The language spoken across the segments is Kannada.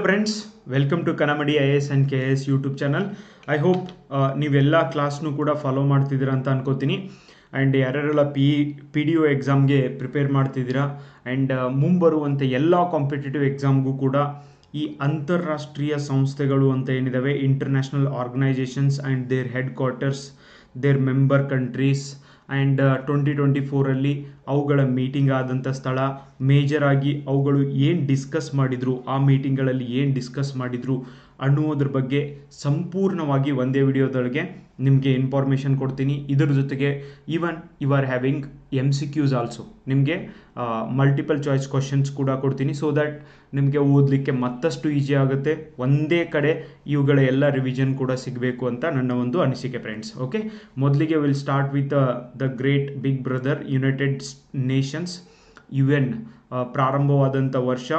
Friends, welcome to Kannamadi IAS and KIS YouTube channel. I hope ನೀವೆಲ್ಲ ಕ್ಲಾಸ್ನೂ ಕೂಡ ಫಾಲೋ ಮಾಡ್ತಿದ್ದೀರಾ ಅಂತ ಅನ್ಕೋತೀನಿ. ಆ್ಯಂಡ್ ಯಾರ್ಯಾರೆಲ್ಲ ಪಿ ಡಿ ಒ ಎಕ್ಸಾಮ್ಗೆ ಪ್ರಿಪೇರ್ ಮಾಡ್ತಿದ್ದೀರಾ ಆ್ಯಂಡ್ ಮುಂಬರುವಂಥ ಎಲ್ಲ ಕಾಂಪಿಟೇಟಿವ್ ಎಕ್ಸಾಮ್ಗೂ ಕೂಡ ಈ ಅಂತಾರಾಷ್ಟ್ರೀಯ ಸಂಸ್ಥೆಗಳು ಅಂತ ಏನಿದ್ದಾವೆ, international organisations and their headquarters, their member countries and 2024 ಅವುಗಳ ಮೀಟಿಂಗ್ ಆದಂಥ ಸ್ಥಳ, ಮೇಜರ್ ಆಗಿ ಅವುಗಳು ಏನು ಡಿಸ್ಕಸ್ ಮಾಡಿದರು, ಆ ಮೀಟಿಂಗ್ಗಳಲ್ಲಿ ಏನು ಡಿಸ್ಕಸ್ ಮಾಡಿದರು ಅನ್ನುವುದ್ರ ಬಗ್ಗೆ ಸಂಪೂರ್ಣವಾಗಿ ಒಂದೇ ವಿಡಿಯೋದೊಳಗೆ ನಿಮಗೆ ಇನ್ಫಾರ್ಮೇಷನ್ ಕೊಡ್ತೀನಿ. ಇದರ ಜೊತೆಗೆ even you are having MCQs also, ನಿಮಗೆ ಮಲ್ಟಿಪಲ್ ಚಾಯ್ಸ್ ಕ್ವಶನ್ಸ್ ಕೂಡ ಕೊಡ್ತೀನಿ. ಸೊ ದ್ಯಾಟ್ ನಿಮಗೆ ಓದಲಿಕ್ಕೆ ಮತ್ತಷ್ಟು ಈಸಿ ಆಗುತ್ತೆ. ಒಂದೇ ಕಡೆ ಇವುಗಳ ಎಲ್ಲ ರಿವಿಷನ್ ಕೂಡ ಸಿಗಬೇಕು ಅಂತ ನನ್ನ ಒಂದು ಅನಿಸಿಕೆ ಫ್ರೆಂಡ್ಸ್. ಓಕೆ, ಮೊದಲಿಗೆ will start with the great big brother united nations UN ಪ್ರಾರಂಭವಾದಂಥ ವರ್ಷ.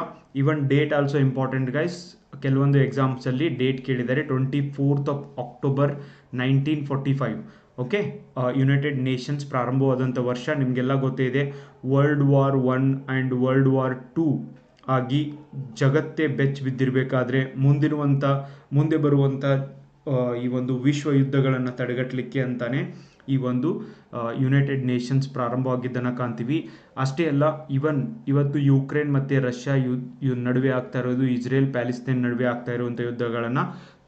Even date also important guys. ಕೆಲವೊಂದು ಎಕ್ಸಾಮ್ಸಲ್ಲಿ ಡೇಟ್ ಕೇಳಿದ್ದಾರೆ, 24th October 1945. ಓಕೆ, ಯುನೈಟೆಡ್ ನೇಷನ್ಸ್ ಪ್ರಾರಂಭವಾದಂಥ ವರ್ಷ ನಿಮಗೆಲ್ಲ ಗೊತ್ತೇ ಇದೆ. World War I ಆ್ಯಂಡ್ World War II ಆಗಿ ಜಗತ್ತೇ ಬೆಚ್ಚ ಬಿದ್ದಿರಬೇಕಾದ್ರೆ ಮುಂದೆ ಬರುವಂಥ ಈ ಒಂದು ವಿಶ್ವ ಯುದ್ಧಗಳನ್ನು ತಡೆಗಟ್ಟಲಿಕ್ಕೆ ಅಂತಾನೆ ಈ ಒಂದು ಯುನೈಟೆಡ್ ನೇಷನ್ಸ್ ಪ್ರಾರಂಭವಾಗಿದ್ದನ್ನು ಕಾಣ್ತೀವಿ. ಅಷ್ಟೇ ಅಲ್ಲ, ಇವತ್ತು ಯುಕ್ರೇನ್ ಮತ್ತು ರಷ್ಯಾ ನಡುವೆ ಆಗ್ತಾ ಇರೋದು, ಇಸ್ರೇಲ್ ಪ್ಯಾಲೆಸ್ತೈನ್ ನಡುವೆ ಆಗ್ತಾ ಇರುವಂಥ ಯುದ್ಧಗಳನ್ನು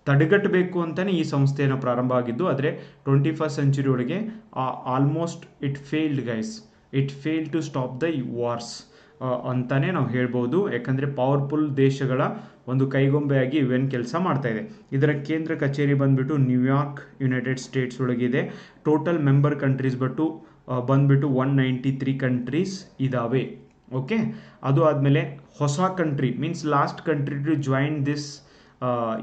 ತಡೆಗಟ್ಟಬೇಕು ಅಂತಲೇ ಈ ಸಂಸ್ಥೆಯನ್ನು ಪ್ರಾರಂಭ ಆಗಿದ್ದು. ಆದರೆ 21st century ಒಳಗೆ almost it failed guys. It fail to stop the wars ಅಂತಾನೆ ನಾವು ಹೇಳ್ಬೋದು. ಯಾಕಂದರೆ ಪವರ್ಫುಲ್ ದೇಶಗಳ ಒಂದು ಕೈಗೊಂಬೆಯಾಗಿ UN ಕೆಲಸ ಮಾಡ್ತಾ ಇದೆ. ಇದರ ಕೇಂದ್ರ ಕಚೇರಿ ಬಂದ್ಬಿಟ್ಟು ನ್ಯೂಯಾರ್ಕ್, ಯುನೈಟೆಡ್ ಸ್ಟೇಟ್ಸ್ ಒಳಗಿದೆ. ಟೋಟಲ್ ಮೆಂಬರ್ ಕಂಟ್ರೀಸ್ ಬಂದ್ಬಿಟ್ಟು 193 ಕಂಟ್ರೀಸ್ ಇದ್ದಾವೆ. ಓಕೆ, ಅದು ಆದಮೇಲೆ ಹೊಸ country means last country to join this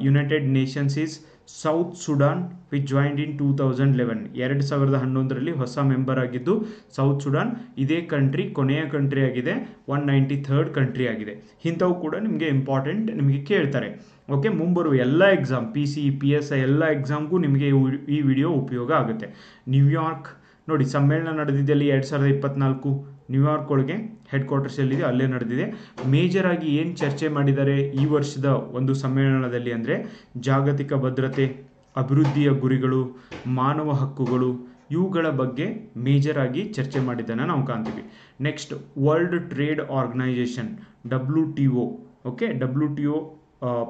United Nations is South Sudan, which joined in 2011. 2011ರಲ್ಲಿ ಹೊಸ ಮೆಂಬರ್ ಆಗಿದ್ದು ಸೌತ್ ಸುಡಾನ್. ಇದೇ ಕಂಟ್ರಿ ಕೊನೆಯ ಕಂಟ್ರಿ ಆಗಿದೆ, 193rd ಕಂಟ್ರಿ ಆಗಿದೆ. ಇಂಥವು ಕೂಡ ನಿಮಗೆ ಇಂಪಾರ್ಟೆಂಟ್, ನಿಮಗೆ ಕೇಳ್ತಾರೆ. ಓಕೆ, ಮುಂಬರುವ ಎಲ್ಲ ಎಕ್ಸಾಮ್ PC, PSI ಎಲ್ಲ ಎಕ್ಸಾಮ್ಗೂ ನಿಮಗೆ ಈ ವಿಡಿಯೋ ಉಪಯೋಗ ಆಗುತ್ತೆ. ನ್ಯೂಯಾರ್ಕ್ ನೋಡಿ, ಸಮ್ಮೇಳನ ನಡೆದಿದ್ದಲ್ಲಿ 2024 ನ್ಯೂಯಾರ್ಕ್ ಒಳಗೆ ಹೆಡ್ ಕ್ವಾರ್ಟರ್ಸ್ ಎಲ್ಲಿದೆ ಅಲ್ಲೇ ನಡೆದಿದೆ. ಮೇಜರ್ ಆಗಿ ಏನು ಚರ್ಚೆ ಮಾಡಿದ್ದಾರೆ ಈ ವರ್ಷದ ಒಂದು ಸಮ್ಮೇಳನದಲ್ಲಿ ಅಂದರೆ ಜಾಗತಿಕ ಭದ್ರತೆ, ಅಭಿವೃದ್ಧಿಯ ಗುರಿಗಳು, ಮಾನವ ಹಕ್ಕುಗಳು, ಇವುಗಳ ಬಗ್ಗೆ ಮೇಜರ್ ಆಗಿ ಚರ್ಚೆ ಮಾಡಿದ್ದನ್ನು ನಾವು ಕಾಣ್ತೀವಿ. Next, world trade organization WTO. Okay, WTO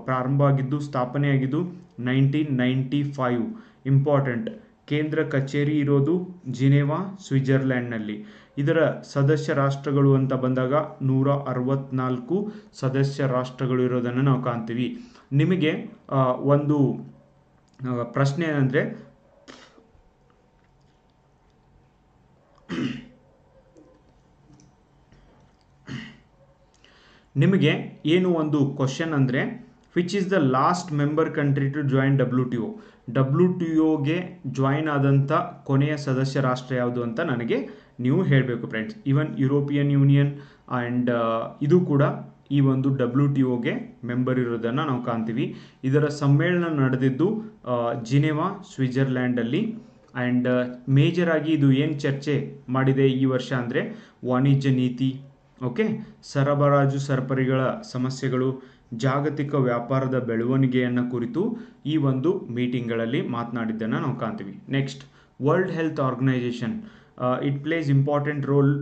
ಪ್ರಾರಂಭ ಆಗಿದ್ದು, ಸ್ಥಾಪನೆಯಾಗಿದ್ದು 1995. ಇಂಪಾರ್ಟೆಂಟ್, ಕೇಂದ್ರ ಕಚೇರಿ ಇರೋದು ಜಿನೆವಾ, ಸ್ವಿಟ್ಜರ್ಲ್ಯಾಂಡ್ನಲ್ಲಿ. ಇದರ ಸದಸ್ಯ ರಾಷ್ಟ್ರಗಳು ಅಂತ ಬಂದಾಗ 164 ಸದಸ್ಯ ರಾಷ್ಟ್ರಗಳು ಇರೋದನ್ನು ನಾವು ಕಾಣ್ತೀವಿ. ನಿಮಗೆ ಒಂದು ಪ್ರಶ್ನೆ ಏನಂದರೆ, ನಿಮಗೆ ಏನು ಒಂದು ಕ್ವಶನ್ ಅಂದರೆ, which is the last member country to join WTO. WTOಗೆ ಜಾಯಿನ್ ಆದಂಥ ಕೊನೆಯ ಸದಸ್ಯ ರಾಷ್ಟ್ರ ಯಾವುದು ಅಂತ ನನಗೆ ನೀವು ಹೇಳಬೇಕು friends. Even European Union and ಇದು ಕೂಡ ಈ ಒಂದು WTOಗೆ ಮೆಂಬರ್ ಇರೋದನ್ನು ನಾವು ಕಾಣ್ತೀವಿ. ಇದರ ಸಮ್ಮೇಳನ ನಡೆದಿದ್ದು ಜಿನೆವಾ, ಸ್ವಿಟ್ಜರ್ಲ್ಯಾಂಡಲ್ಲಿ. ಆ್ಯಂಡ್ ಮೇಜರ್ ಆಗಿ ಇದು ಏನು ಚರ್ಚೆ ಮಾಡಿದೆ ಈ ವರ್ಷ ಅಂದರೆ ವಾಣಿಜ್ಯ ನೀತಿ, ಓಕೆ, ಸರಬರಾಜು ಸರಪಳಿಗಳ ಸಮಸ್ಯೆಗಳು, ಜಾಗತಿಕ ವ್ಯಾಪಾರದ ಬೆಳವಣಿಗೆಯನ್ನು ಕುರಿತು ಈ ಒಂದು ಮೀಟಿಂಗ್ಗಳಲ್ಲಿ ಮಾತನಾಡಿದ್ದನ್ನು ನಾವು ಕಾಣ್ತೀವಿ. Next, world health organisation. It places important role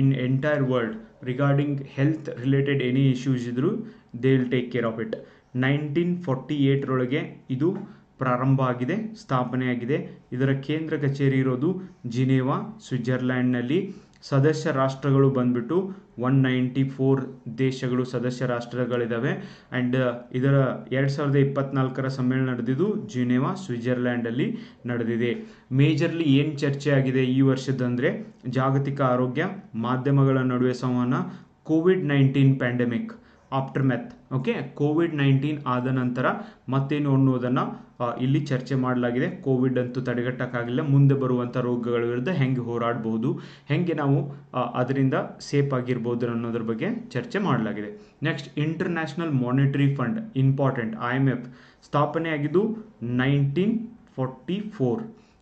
in entire world regarding health related any issues ಇದ್ದರೂ they will take care of it. 1948 ಇದು ಪ್ರಾರಂಭ ಆಗಿದೆ, ಸ್ಥಾಪನೆಯಾಗಿದೆ. ಇದರ ಕೇಂದ್ರ ಕಚೇರಿ ಇರೋದು ಜಿನೆವಾ, ಸ್ವಿಟ್ಜರ್ಲ್ಯಾಂಡ್ನಲ್ಲಿ. ಸದಸ್ಯ ರಾಷ್ಟ್ರಗಳು ಬಂದ್ಬಿಟ್ಟು 194 ದೇಶಗಳು ಸದಸ್ಯ ರಾಷ್ಟ್ರಗಳಿದ್ದಾವೆ. ಆ್ಯಂಡ್ ಇದರ 2024 ಸಮ್ಮೇಳನ ನಡೆದಿದ್ದು ಜಿನೆವಾ, ಸ್ವಿಟ್ಜರ್ಲ್ಯಾಂಡಲ್ಲಿ ನಡೆದಿದೆ. ಮೇಜರ್ಲಿ ಏನು ಚರ್ಚೆ ಆಗಿದೆ ಈ ವರ್ಷದಂದರೆ ಜಾಗತಿಕ ಆರೋಗ್ಯ, ಮಾಧ್ಯಮಗಳ ನಡುವೆ ಸಂವಹನ, COVID-19 pandemic after ಮೆತ್. Okay, COVID-19 ಆದ ನಂತರ ಮತ್ತೇನು ಅನ್ನೋದನ್ನು ಇಲ್ಲಿ ಚರ್ಚೆ ಮಾಡಲಾಗಿದೆ. ಕೋವಿಡ್ ಅಂತೂ ತಡೆಗಟ್ಟಕ್ಕಾಗಿಲ್ಲ, ಮುಂದೆ ಬರುವಂಥ ರೋಗಗಳ ವಿರುದ್ಧ ಹೆಂಗೆ ಹೋರಾಡಬಹುದು, ಹೆಂಗೆ ನಾವು ಅದರಿಂದ ಸೇಫ್ ಆಗಿರ್ಬೋದು ಅನ್ನೋದ್ರ ಬಗ್ಗೆ ಚರ್ಚೆ ಮಾಡಲಾಗಿದೆ. Next, international monetary fund, important, IMF ಸ್ಥಾಪನೆಯಾಗಿದ್ದು 1944.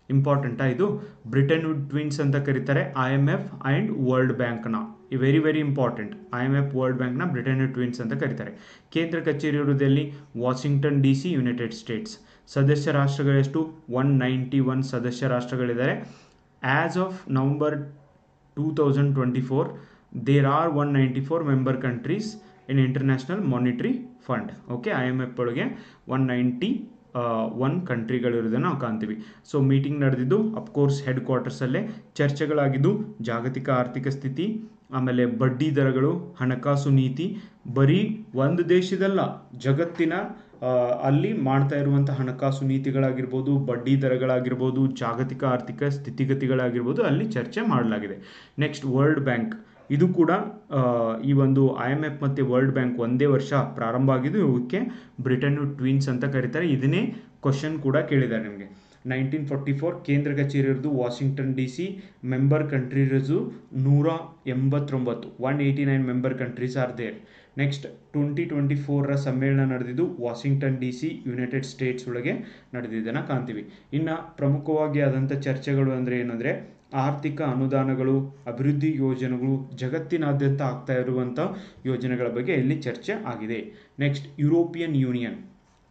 ಇಂಪಾರ್ಟೆಂಟಾ ಇದು? ಬ್ರಿಟನ್ ವುಡ್ ಟ್ವಿನ್ಸ್ ಅಂತ ಕರೀತಾರೆ IMF ಆ್ಯಂಡ್ ವರ್ಲ್ಡ್ ಬ್ಯಾಂಕ್ನ. Very very important. IMF world ಬ್ಯಾಂಕ್ನ ಬ್ರಿಟನ್ ಟ್ವಿನ್ಸ್ ಅಂತ ಕರೀತಾರೆ. ಕೇಂದ್ರ ಕಚೇರಿ ಇರುವುದಲ್ಲಿ ವಾಷಿಂಗ್ಟನ್ DC, ಯುನೈಟೆಡ್ ಸ್ಟೇಟ್ಸ್. ಸದಸ್ಯ ರಾಷ್ಟ್ರಗಳೆಷ್ಟು? 191 ಸದಸ್ಯ ರಾಷ್ಟ್ರಗಳಿದ್ದಾರೆ. As of November 2024 there are 194 member countries in International Monetary Fund. Okay, IMF ಒಳಗೆ 191 ಕಂಟ್ರಿಗಳಿರೋದನ್ನು ನಾವು ಕಾಣ್ತೀವಿ. ಸೊ ಮೀಟಿಂಗ್ ನಡೆದಿದ್ದು ಅಫ್ಕೋರ್ಸ್ ಹೆಡ್ ಕ್ವಾರ್ಟರ್ಸಲ್ಲೇ. ಚರ್ಚೆಗಳಾಗಿದ್ದು ಜಾಗತಿಕ ಆರ್ಥಿಕ ಸ್ಥಿತಿ, ಆಮೇಲೆ ಬಡ್ಡಿ ದರಗಳು, ಹಣಕಾಸು ನೀತಿ. ಬರೀ ಒಂದು ದೇಶದಲ್ಲ, ಜಗತ್ತಿನ ಅಲ್ಲಿ ಮಾಡ್ತಾ ಇರುವಂಥ ಹಣಕಾಸು ನೀತಿಗಳಾಗಿರ್ಬೋದು, ಬಡ್ಡಿ ದರಗಳಾಗಿರ್ಬೋದು, ಜಾಗತಿಕ ಆರ್ಥಿಕ ಸ್ಥಿತಿಗತಿಗಳಾಗಿರ್ಬೋದು, ಅಲ್ಲಿ ಚರ್ಚೆ ಮಾಡಲಾಗಿದೆ. Next world bank. ಇದು ಕೂಡ ಈ ಒಂದು IMF ಮತ್ತು ವರ್ಲ್ಡ್ ಬ್ಯಾಂಕ್ ಒಂದೇ ವರ್ಷ ಪ್ರಾರಂಭ ಆಗಿದ್ದು, ಇವಕ್ಕೆ ಬ್ರಿಟನ್ ಟ್ವಿನ್ಸ್ ಅಂತ ಕರೀತಾರೆ. ಇದನ್ನೇ ಕ್ವಶನ್ ಕೂಡ ಕೇಳಿದ್ದಾರೆ ನಿಮಗೆ. 1944 ಕೇಂದ್ರ ಕಚೇರಿ ಇರೋದು ವಾಷಿಂಗ್ಟನ್ DC, ಮೆಂಬರ್ ಕಂಟ್ರಿ ಇರೋದು 189, 189 member countries are there. Next 2024 ಸಮ್ಮೇಳನ ನಡೆದಿದ್ದು ವಾಷಿಂಗ್ಟನ್ DC, ಯುನೈಟೆಡ್ ಸ್ಟೇಟ್ಸ್ ಒಳಗೆ ನಡೆದಿದ್ದನ್ನು ಕಾಣ್ತೀವಿ. ಇನ್ನು ಪ್ರಮುಖವಾಗಿ ಆದಂಥ ಚರ್ಚೆಗಳು ಅಂದರೆ ಏನಂದರೆ ಆರ್ಥಿಕ ಅನುದಾನಗಳು, ಅಭಿವೃದ್ಧಿ ಯೋಜನೆಗಳು, ಜಗತ್ತಿನಾದ್ಯಂತ ಆಗ್ತಾ ಇರುವಂಥ ಯೋಜನೆಗಳ ಬಗ್ಗೆ ಇಲ್ಲಿ ಚರ್ಚೆ ಆಗಿದೆ. Next European union.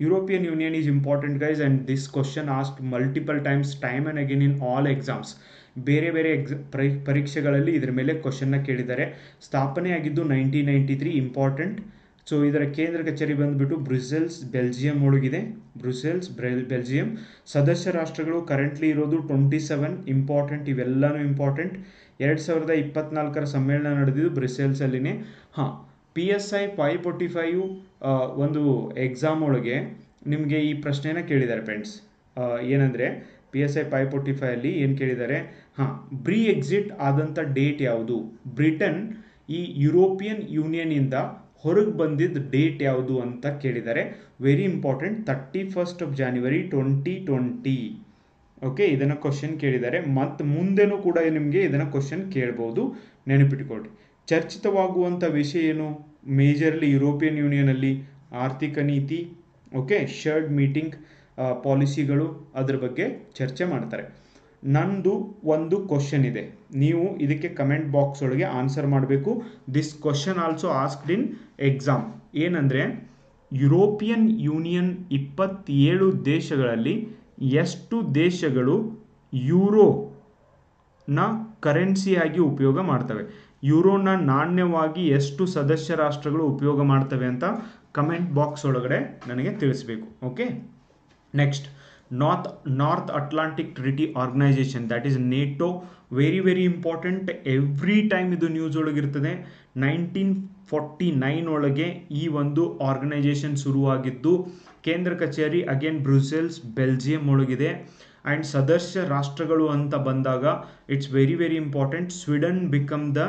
European Union is important guys, and this question asked multiple times, time and again in all exams. ಬೇರೆ ಬೇರೆ ಪರೀಕ್ಷೆಗಳಲ್ಲಿ ಇದರ ಮೇಲೆ ಕ್ವಶನ್ನ ಕೇಳಿದ್ದಾರೆ. ಸ್ಥಾಪನೆ ಆಗಿದ್ದು 1993, ಇಂಪಾರ್ಟೆಂಟ್. ಸೊ ಇದರ ಕೇಂದ್ರ ಕಚೇರಿ ಬಂದುಬಿಟ್ಟು ಬ್ರುಸೆಲ್ಸ್, ಬೆಲ್ಜಿಯಂ ಒಳಗಿದೆ. Brussels, Belgium. ಸದಸ್ಯ ರಾಷ್ಟ್ರಗಳು ಕರೆಂಟ್ಲಿ ಇರೋದು 27, ಇಂಪಾರ್ಟೆಂಟ್. ಇವೆಲ್ಲನೂ ಇಂಪಾರ್ಟೆಂಟ್. 2024 ಸಮ್ಮೇಳನ ನಡೆದಿದ್ದು ಬ್ರುಸೆಲ್ಸಲ್ಲಿನೇ. PSI 545 ಒಂದು ಎಕ್ಸಾಮ್ ಒಳಗೆ ನಿಮಗೆ ಈ ಪ್ರಶ್ನೆನ ಕೇಳಿದ್ದಾರೆ ಫ್ರೆಂಡ್ಸ್. ಏನಂದರೆ PSI 545 ಅಲ್ಲಿ ಏನು ಕೇಳಿದ್ದಾರೆ? ಬ್ರೀ ಎಕ್ಸಿಟ್ ಆದಂಥ ಡೇಟ್ ಯಾವುದು? ಬ್ರಿಟನ್ ಈ ಯುರೋಪಿಯನ್ ಯೂನಿಯನಿಂದ ಹೊರಗೆ ಬಂದಿದ್ದ ಡೇಟ್ ಯಾವುದು ಅಂತ ಕೇಳಿದ್ದಾರೆ. Very important, 31st of January 2020. Okay, ಇದನ್ನು ಕ್ವಶನ್ ಕೇಳಿದ್ದಾರೆ. ಮತ್ತು ಮುಂದೆನೂ ಕೂಡ ನಿಮಗೆ ಇದನ್ನು ಕ್ವಶನ್ ಕೇಳ್ಬೋದು, ನೆನಪಿಟ್ಕೊಳ್ರಿ. ಚರ್ಚಿತವಾಗುವಂಥ ವಿಷಯ ಏನು? ಮೇಜರ್ಲಿ ಯುರೋಪಿಯನ್ ಯೂನಿಯನಲ್ಲಿ ಆರ್ಥಿಕ ನೀತಿ, ಓಕೆ, ಶರ್ಡ್ ಮೀಟಿಂಗ್ ಪಾಲಿಸಿಗಳು, ಅದ್ರ ಬಗ್ಗೆ ಚರ್ಚೆ ಮಾಡ್ತಾರೆ. ನಂದು ಒಂದು ಕ್ವಶನ್ ಇದೆ, ನೀವು ಇದಕ್ಕೆ ಕಮೆಂಟ್ ಬಾಕ್ಸ್ ಒಳಗೆ ಆನ್ಸರ್ ಮಾಡಬೇಕು. This question also asked in exam. ಏನಂದರೆ ಯುರೋಪಿಯನ್ ಯೂನಿಯನ್ 27 ದೇಶಗಳಲ್ಲಿ ಎಷ್ಟು ದೇಶಗಳು ಯೂರೋನ ಕರೆನ್ಸಿಯಾಗಿ ಉಪಯೋಗ ಮಾಡ್ತವೆ? ಯೂರೋನ ನಾಣ್ಯವಾಗಿ ಎಷ್ಟು ಸದಸ್ಯ ರಾಷ್ಟ್ರಗಳು ಉಪಯೋಗ ಮಾಡ್ತವೆ ಅಂತ ಕಮೆಂಟ್ ಬಾಕ್ಸ್ ಒಳಗಡೆ ನನಗೆ ತಿಳಿಸ್ಬೇಕು. Okay, next north Atlantic treaty organisation, that is NATO. Very very important, every time ಇದು ನ್ಯೂಸ್ ಒಳಗಿರ್ತದೆ. 1949 ಒಳಗೆ ಈ ಒಂದು ಆರ್ಗನೈಸೇಷನ್ ಶುರುವಾಗಿದ್ದು, ಕೇಂದ್ರ ಕಚೇರಿ ಅಗೇನ್ ಬ್ರುಸೆಲ್ಸ್, ಬೆಲ್ಜಿಯಂ ಒಳಗಿದೆ. ಆ್ಯಂಡ್ ಸದಸ್ಯ ರಾಷ್ಟ್ರಗಳು ಅಂತ ಬಂದಾಗ it's very very important. Sweden become the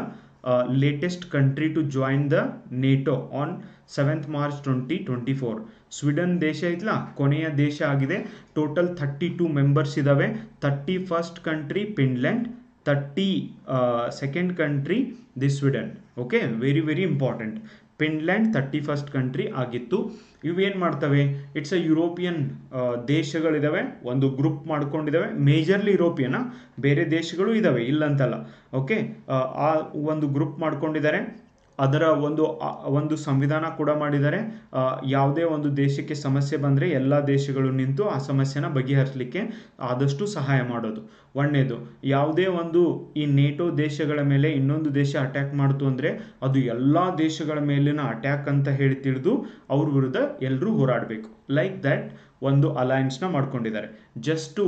latest country to join the NATO on 7th March 2024. Sweden ದೇಶ ಐತ್ಲಾ, ಕೊನೆಯ ದೇಶ ಆಗಿದೆ. ಟೋಟಲ್ 32 ಮೆಂಬರ್ಸ್ ಇದ್ದಾವೆ. 31st country Finland, 32nd country the Sweden. Okay, very very important. Finland 31st country ಆಗಿತ್ತು. ಇವೇನು ಮಾಡ್ತವೆ? ಇಟ್ಸ್ ಅ ಯುರೋಪಿಯನ್ ದೇಶಗಳಿದ್ದಾವೆ, ಒಂದು ಗ್ರೂಪ್ ಮಾಡ್ಕೊಂಡಿದ್ದಾವೆ. ಮೇಜರ್ಲಿ ಯುರೋಪಿಯನ್, ಬೇರೆ ದೇಶಗಳು ಇದ್ದಾವೆ ಇಲ್ಲಂತಲ್ಲ. ಓಕೆ, ಆ ಒಂದು ಗ್ರೂಪ್ ಮಾಡ್ಕೊಂಡಿದ್ದಾರೆ. ಅದರ ಒಂದು ಸಂವಿಧಾನ ಕೂಡ ಮಾಡಿದ್ದಾರೆ. ಯಾವುದೇ ಒಂದು ದೇಶಕ್ಕೆ ಸಮಸ್ಯೆ ಬಂದರೆ ಎಲ್ಲ ದೇಶಗಳು ನಿಂತು ಆ ಸಮಸ್ಯೆನ ಬಗೆಹರಿಸಲಿಕ್ಕೆ ಆದಷ್ಟು ಸಹಾಯ ಮಾಡೋದು. ಒಂದನೇದು, ಯಾವುದೇ ಒಂದು ಈ NATO ದೇಶಗಳ ಮೇಲೆ ಇನ್ನೊಂದು ದೇಶ ಅಟ್ಯಾಕ್ ಮಾಡ್ತು ಅಂದರೆ ಅದು ಎಲ್ಲ ದೇಶಗಳ ಮೇಲಿನ ಅಟ್ಯಾಕ್ ಅಂತ ಹೇಳಿ ತಿಳಿದು ಅವ್ರ ವಿರುದ್ಧ ಎಲ್ಲರೂ ಹೋರಾಡಬೇಕು. ಲೈಕ್ ದ್ಯಾಟ್ ಒಂದು ಅಲಯನ್ಸ್ನ ಮಾಡ್ಕೊಂಡಿದ್ದಾರೆ, just to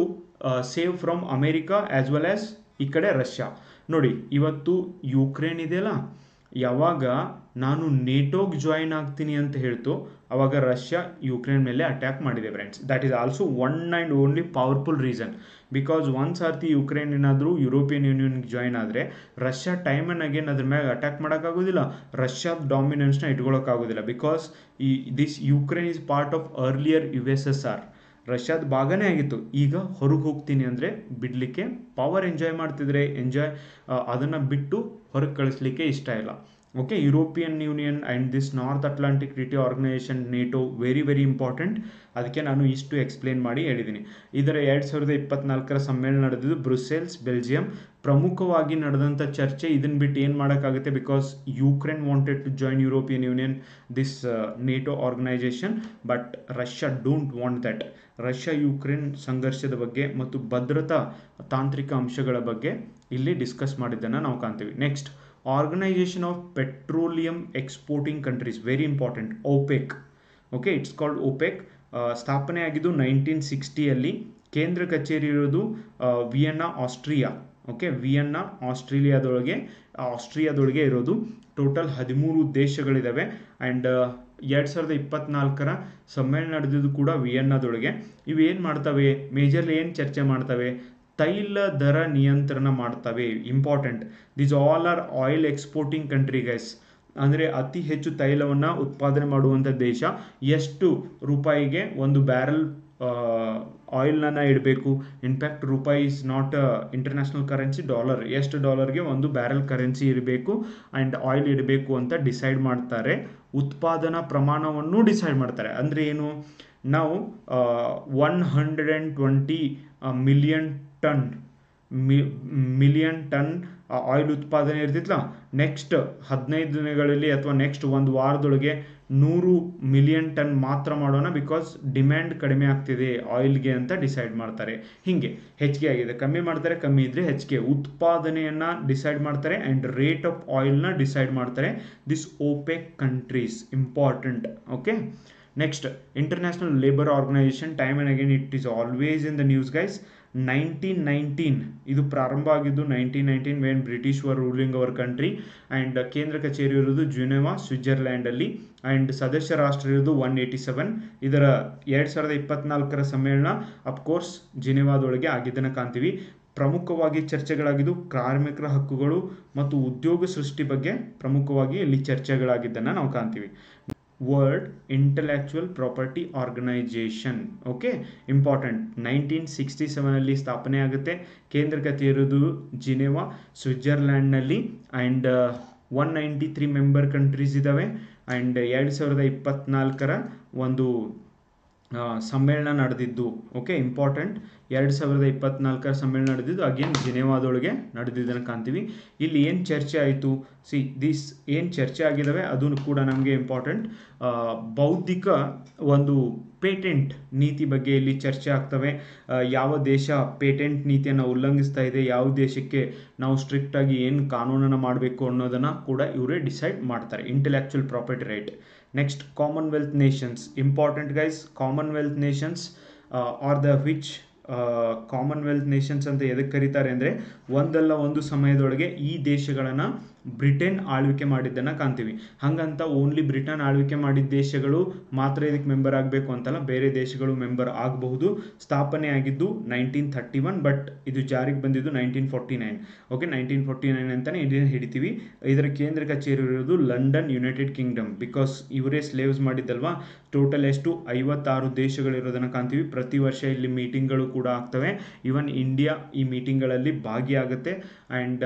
save from America as well as ಈ ಕಡೆ ರಷ್ಯಾ. ನೋಡಿ, ಇವತ್ತು ಯುಕ್ರೇನ್ ಇದೆಯಲ್ಲ, ಯಾವಾಗ ನಾನು ನೇಟೋಗೆ ಜಾಯಿನ್ ಆಗ್ತೀನಿ ಅಂತ ಹೇಳ್ತು, ಆವಾಗ ರಷ್ಯಾ ಯುಕ್ರೇನ್ ಮೇಲೆ ಅಟ್ಯಾಕ್ ಮಾಡಿದೆ friends. That is also one and only powerful reason. Because ಒಂದು ಸರ್ತಿ ಯುಕ್ರೇನ್ ಏನಾದರೂ ಯುರೋಪಿಯನ್ ಯೂನಿಯನ್ಗೆ ಜಾಯಿನ್ ಆದರೆ ರಷ್ಯಾ ಟೈಮ್ ಆ್ಯಂಡ್ ಅಗೇನ್ ಅದ್ರ ಮ್ಯಾಗ ಅಟ್ಯಾಕ್ ಮಾಡೋಕ್ಕಾಗೋದಿಲ್ಲ, ರಷ್ಯಾದ ಡಾಮಿನೆನ್ಸ್ನ ಇಟ್ಕೊಳ್ಳೋಕ್ಕಾಗೋದಿಲ್ಲ. Because this Ukraine is part of earlier USSR. ರಷ್ಯಾದ ಭಾಗನೇ ಆಗಿತ್ತು. ಈಗ ಹೊರಗೆ ಹೋಗ್ತೀನಿ ಅಂದರೆ ಬಿಡಲಿಕ್ಕೆ, ಪವರ್ ಎಂಜಾಯ್ ಮಾಡ್ತಿದ್ರೆ ಅದನ್ನು ಬಿಟ್ಟು ಹೊರಗೆ ಕಳಿಸ್ಲಿಕ್ಕೆ ಇಷ್ಟ ಇಲ್ಲ. Okay, European Union and this North Atlantic treaty organisation NATO very very important. ಅದಕ್ಕೆ ನಾನು ಇಷ್ಟು ಎಕ್ಸ್ಪ್ಲೇನ್ ಮಾಡಿ ಹೇಳಿದ್ದೀನಿ. ಇದರ 2024 ಸಮ್ಮೇಳನ ನಡೆದಿದ್ದು ಬ್ರುಸೆಲ್ಸ್, ಬೆಲ್ಜಿಯಂ. ಪ್ರಮುಖವಾಗಿ ನಡೆದಂಥ ಚರ್ಚೆ ಇದನ್ನು ಬಿಟ್ಟು ಏನು ಮಾಡೋಕ್ಕಾಗುತ್ತೆ, because Ukraine wanted to join European Union this NATO organisation, but Russia don't want that. Russia Ukraine ಸಂಘರ್ಷದ ಬಗ್ಗೆ ಮತ್ತು ಭದ್ರತಾ ತಾಂತ್ರಿಕ ಅಂಶಗಳ ಬಗ್ಗೆ ಇಲ್ಲಿ ಡಿಸ್ಕಸ್ ಮಾಡಿದ್ದನ್ನು ನಾವು ಕಾಣ್ತೀವಿ. Next, organisation of petroleum exporting countries, very important, OPEC. Okay, it's called OPEC. ಸ್ಥಾಪನೆ ಆಗಿದ್ದು 1960ಯಲ್ಲಿ. ಕೇಂದ್ರ ಕಚೇರಿ ಇರೋದು ವಿಯೆನ್ನಾ, ಆಸ್ಟ್ರಿಯಾ. ಓಕೆ, ವಿಯೆನ್ನಾ ಆಸ್ಟ್ರಿಯಾದೊಳಗೆ ಇರೋದು. ಟೋಟಲ್ 13 ದೇಶಗಳಿದ್ದಾವೆ. ಆ್ಯಂಡ್ 2024 ಸಮ್ಮೇಳನ ನಡೆದಿದ್ದು ಕೂಡ ವಿಯೆನ್ನಾದೊಳಗೆ. ಇವೇನು ಮಾಡ್ತವೆ, ಮೇಜರ್ಲಿ ಏನು ಚರ್ಚೆ ಮಾಡ್ತವೆ, ತೈಲ ದರ ನಿಯಂತ್ರಣ ಮಾಡ್ತವೆ. Important, these all are oil exporting country guys. ಅಂದರೆ ಅತಿ ಹೆಚ್ಚು ತೈಲವನ್ನು ಉತ್ಪಾದನೆ ಮಾಡುವಂಥ ದೇಶ. ಎಷ್ಟು ರೂಪಾಯಿಗೆ ಒಂದು ಬ್ಯಾರಲ್ ಆಯಿಲ್ನ ಇಡಬೇಕು. ಇನ್ಫ್ಯಾಕ್ಟ್ ರೂಪಾಯಿ is not international currency, dollar. ಎಷ್ಟು ಡಾಲರ್ಗೆ ಒಂದು ಬ್ಯಾರಲ್ ಕರೆನ್ಸಿ ಇರಬೇಕು ಆ್ಯಂಡ್ ಆಯಿಲ್ ಇಡಬೇಕು ಅಂತ ಡಿಸೈಡ್ ಮಾಡ್ತಾರೆ. ಉತ್ಪಾದನಾ ಪ್ರಮಾಣವನ್ನು ಡಿಸೈಡ್ ಮಾಡ್ತಾರೆ. ಅಂದರೆ ಏನು, ನಾವು 120 ಮಿಲಿಯನ್ ಟನ್ ಆಯಿಲ್ ಉತ್ಪಾದನೆ ಇರ್ತಿತ್ತಲ್ಲ, ನೆಕ್ಸ್ಟ್ 15 ದಿನಗಳಲ್ಲಿ ಅಥವಾ ನೆಕ್ಸ್ಟ್ ಒಂದು ವಾರದೊಳಗೆ 100 ಮಿಲಿಯನ್ ಟನ್ ಮಾತ್ರ ಮಾಡೋಣ, ಬಿಕಾಸ್ ಡಿಮ್ಯಾಂಡ್ ಕಡಿಮೆ ಆಗ್ತಿದೆ ಆಯಿಲ್ಗೆ ಅಂತ ಡಿಸೈಡ್ ಮಾಡ್ತಾರೆ. ಹೀಗೆ ಹೆಚ್ಚಿಗೆ ಆಗಿದೆ, ಕಮ್ಮಿ ಮಾಡ್ತಾರೆ, ಕಮ್ಮಿ ಇದ್ದರೆ ಹೆಚ್ಚಿಗೆ. ಉತ್ಪಾದನೆಯನ್ನು ಡಿಸೈಡ್ ಮಾಡ್ತಾರೆ ಆ್ಯಂಡ್ ರೇಟ್ ಆಫ್ ಆಯಿಲ್ನ ಡಿಸೈಡ್ ಮಾಡ್ತಾರೆ. This OPEC countries important. Okay, next, international labour organisation. Time and again it is always in the news guys. 1919 ಇದು ಪ್ರಾರಂಭ ಆಗಿದ್ದು 1919 when British were ruling our country. And ಕೇಂದ್ರ ಕಚೇರಿ ಇರೋದು ಜುನೆವಾ, ಸ್ವಿಟ್ಜರ್ಲ್ಯಾಂಡಲ್ಲಿ. ಆ್ಯಂಡ್ ಸದಸ್ಯ ರಾಷ್ಟ್ರ ಇರೋದು 187. ಇದರ 2024 ಸಮ್ಮೇಳನ ಅಫ್ಕೋರ್ಸ್ ಜಿನೆವಾದೊಳಗೆ ಆಗಿದ್ದನ್ನು ಕಾಣ್ತೀವಿ. ಪ್ರಮುಖವಾಗಿ ಚರ್ಚೆಗಳಾಗಿದ್ದು ಕಾರ್ಮಿಕರ ಹಕ್ಕುಗಳು ಮತ್ತು ಉದ್ಯೋಗ ಸೃಷ್ಟಿ ಬಗ್ಗೆ ಪ್ರಮುಖವಾಗಿ ಇಲ್ಲಿ ಚರ್ಚೆಗಳಾಗಿದ್ದನ್ನು ನಾವು ಕಾಣ್ತೀವಿ. World intellectual property organisation. Okay, important. 1967 ಸ್ಥಾಪನೆ ಆಗುತ್ತೆ. ಕೇಂದ್ರ ಕಚೇರಿ ಇರೋದು ಜಿನೆವಾ, ಸ್ವಿಟ್ಜರ್ಲ್ಯಾಂಡ್ನಲ್ಲಿ. ಆ್ಯಂಡ್ 193 ಮೆಂಬರ್ ಕಂಟ್ರೀಸ್ ಇದ್ದಾವೆ. ಆ್ಯಂಡ್ 2024 ಒಂದು ಸಮ್ಮೇಳನ ನಡೆದಿದ್ದು. Okay, important. 2024 ಸಮ್ಮೇಳನ ನಡೆದಿದ್ದು ಅಗೇನ್ ಜಿನೆವಾದೊಳಗೆ ನಡೆದಿದ್ದನ್ನು ಕಾಣ್ತೀವಿ. ಇಲ್ಲಿ ಏನು ಚರ್ಚೆ ಆಯಿತು, ದಿಸ್ ಏನು ಚರ್ಚೆ ಆಗಿದ್ದಾವೆ ಅದು ಕೂಡ ನಮಗೆ ಇಂಪಾರ್ಟೆಂಟ್. ಬೌದ್ಧಿಕ ಒಂದು ಪೇಟೆಂಟ್ ನೀತಿ ಬಗ್ಗೆ ಇಲ್ಲಿ ಚರ್ಚೆ ಆಗ್ತವೆ. ಯಾವ ದೇಶ ಪೇಟೆಂಟ್ ನೀತಿಯನ್ನು ಉಲ್ಲಂಘಿಸ್ತಾ ಇದೆ, ಯಾವ ದೇಶಕ್ಕೆ ನಾವು ಸ್ಟ್ರಿಕ್ಟಾಗಿ ಏನು ಕಾನೂನನ್ನು ಮಾಡಬೇಕು ಅನ್ನೋದನ್ನು ಕೂಡ ಇವರೇ ಡಿಸೈಡ್ ಮಾಡ್ತಾರೆ. Intellectual property right. Next, Commonwealth Nations. Important guys. Commonwealth Nations are the which Commonwealth Nations ಅಂತ ಎದಕ್ಕೆ ಕರೀತಾರೆ ಅಂದರೆ, ಒಂದಲ್ಲ ಒಂದು ಸಮಯದೊಳಗೆ ಈ ದೇಶಗಳನ್ನು ಬ್ರಿಟನ್ ಆಳ್ವಿಕೆ ಮಾಡಿದ್ದನ್ನು ಕಾಣ್ತೀವಿ. ಹಾಗಂತ ಓನ್ಲಿ ಬ್ರಿಟನ್ ಆಳ್ವಿಕೆ ಮಾಡಿದ ದೇಶಗಳು ಮಾತ್ರ ಇದಕ್ಕೆ ಮೆಂಬರ್ ಆಗಬೇಕು ಅಂತಲ್ಲ, ಬೇರೆ ದೇಶಗಳು ಮೆಂಬರ್ ಆಗಬಹುದು. ಸ್ಥಾಪನೆ ಆಗಿದ್ದು 1931, ಬಟ್ ಇದು ಜಾರಿಗೆ ಬಂದಿದ್ದು 1949. ಓಕೆ, 1949 ಅಂತಲೇ ಇದನ್ನು ಹಿಡಿತೀವಿ. ಇದರ ಕೇಂದ್ರ ಕಚೇರಿ ಇರೋದು ಲಂಡನ್, ಯುನೈಟೆಡ್ ಕಿಂಗ್ಡಮ್. ಬಿಕಾಸ್ ಇವರೇ ಸ್ಲೇವ್ಸ್ ಮಾಡಿದ್ದಲ್ವಾ. ಟೋಟಲ್ ಎಷ್ಟು 56 ದೇಶಗಳಿರೋದನ್ನು ಕಾಣ್ತೀವಿ. ಪ್ರತಿ ವರ್ಷ ಇಲ್ಲಿ ಮೀಟಿಂಗ್ಗಳು ಕೂಡ ಆಗ್ತವೆ. ಈವನ್ ಇಂಡಿಯಾ ಈ ಮೀಟಿಂಗ್ಗಳಲ್ಲಿ ಭಾಗಿಯಾಗುತ್ತೆ. ಆ್ಯಂಡ್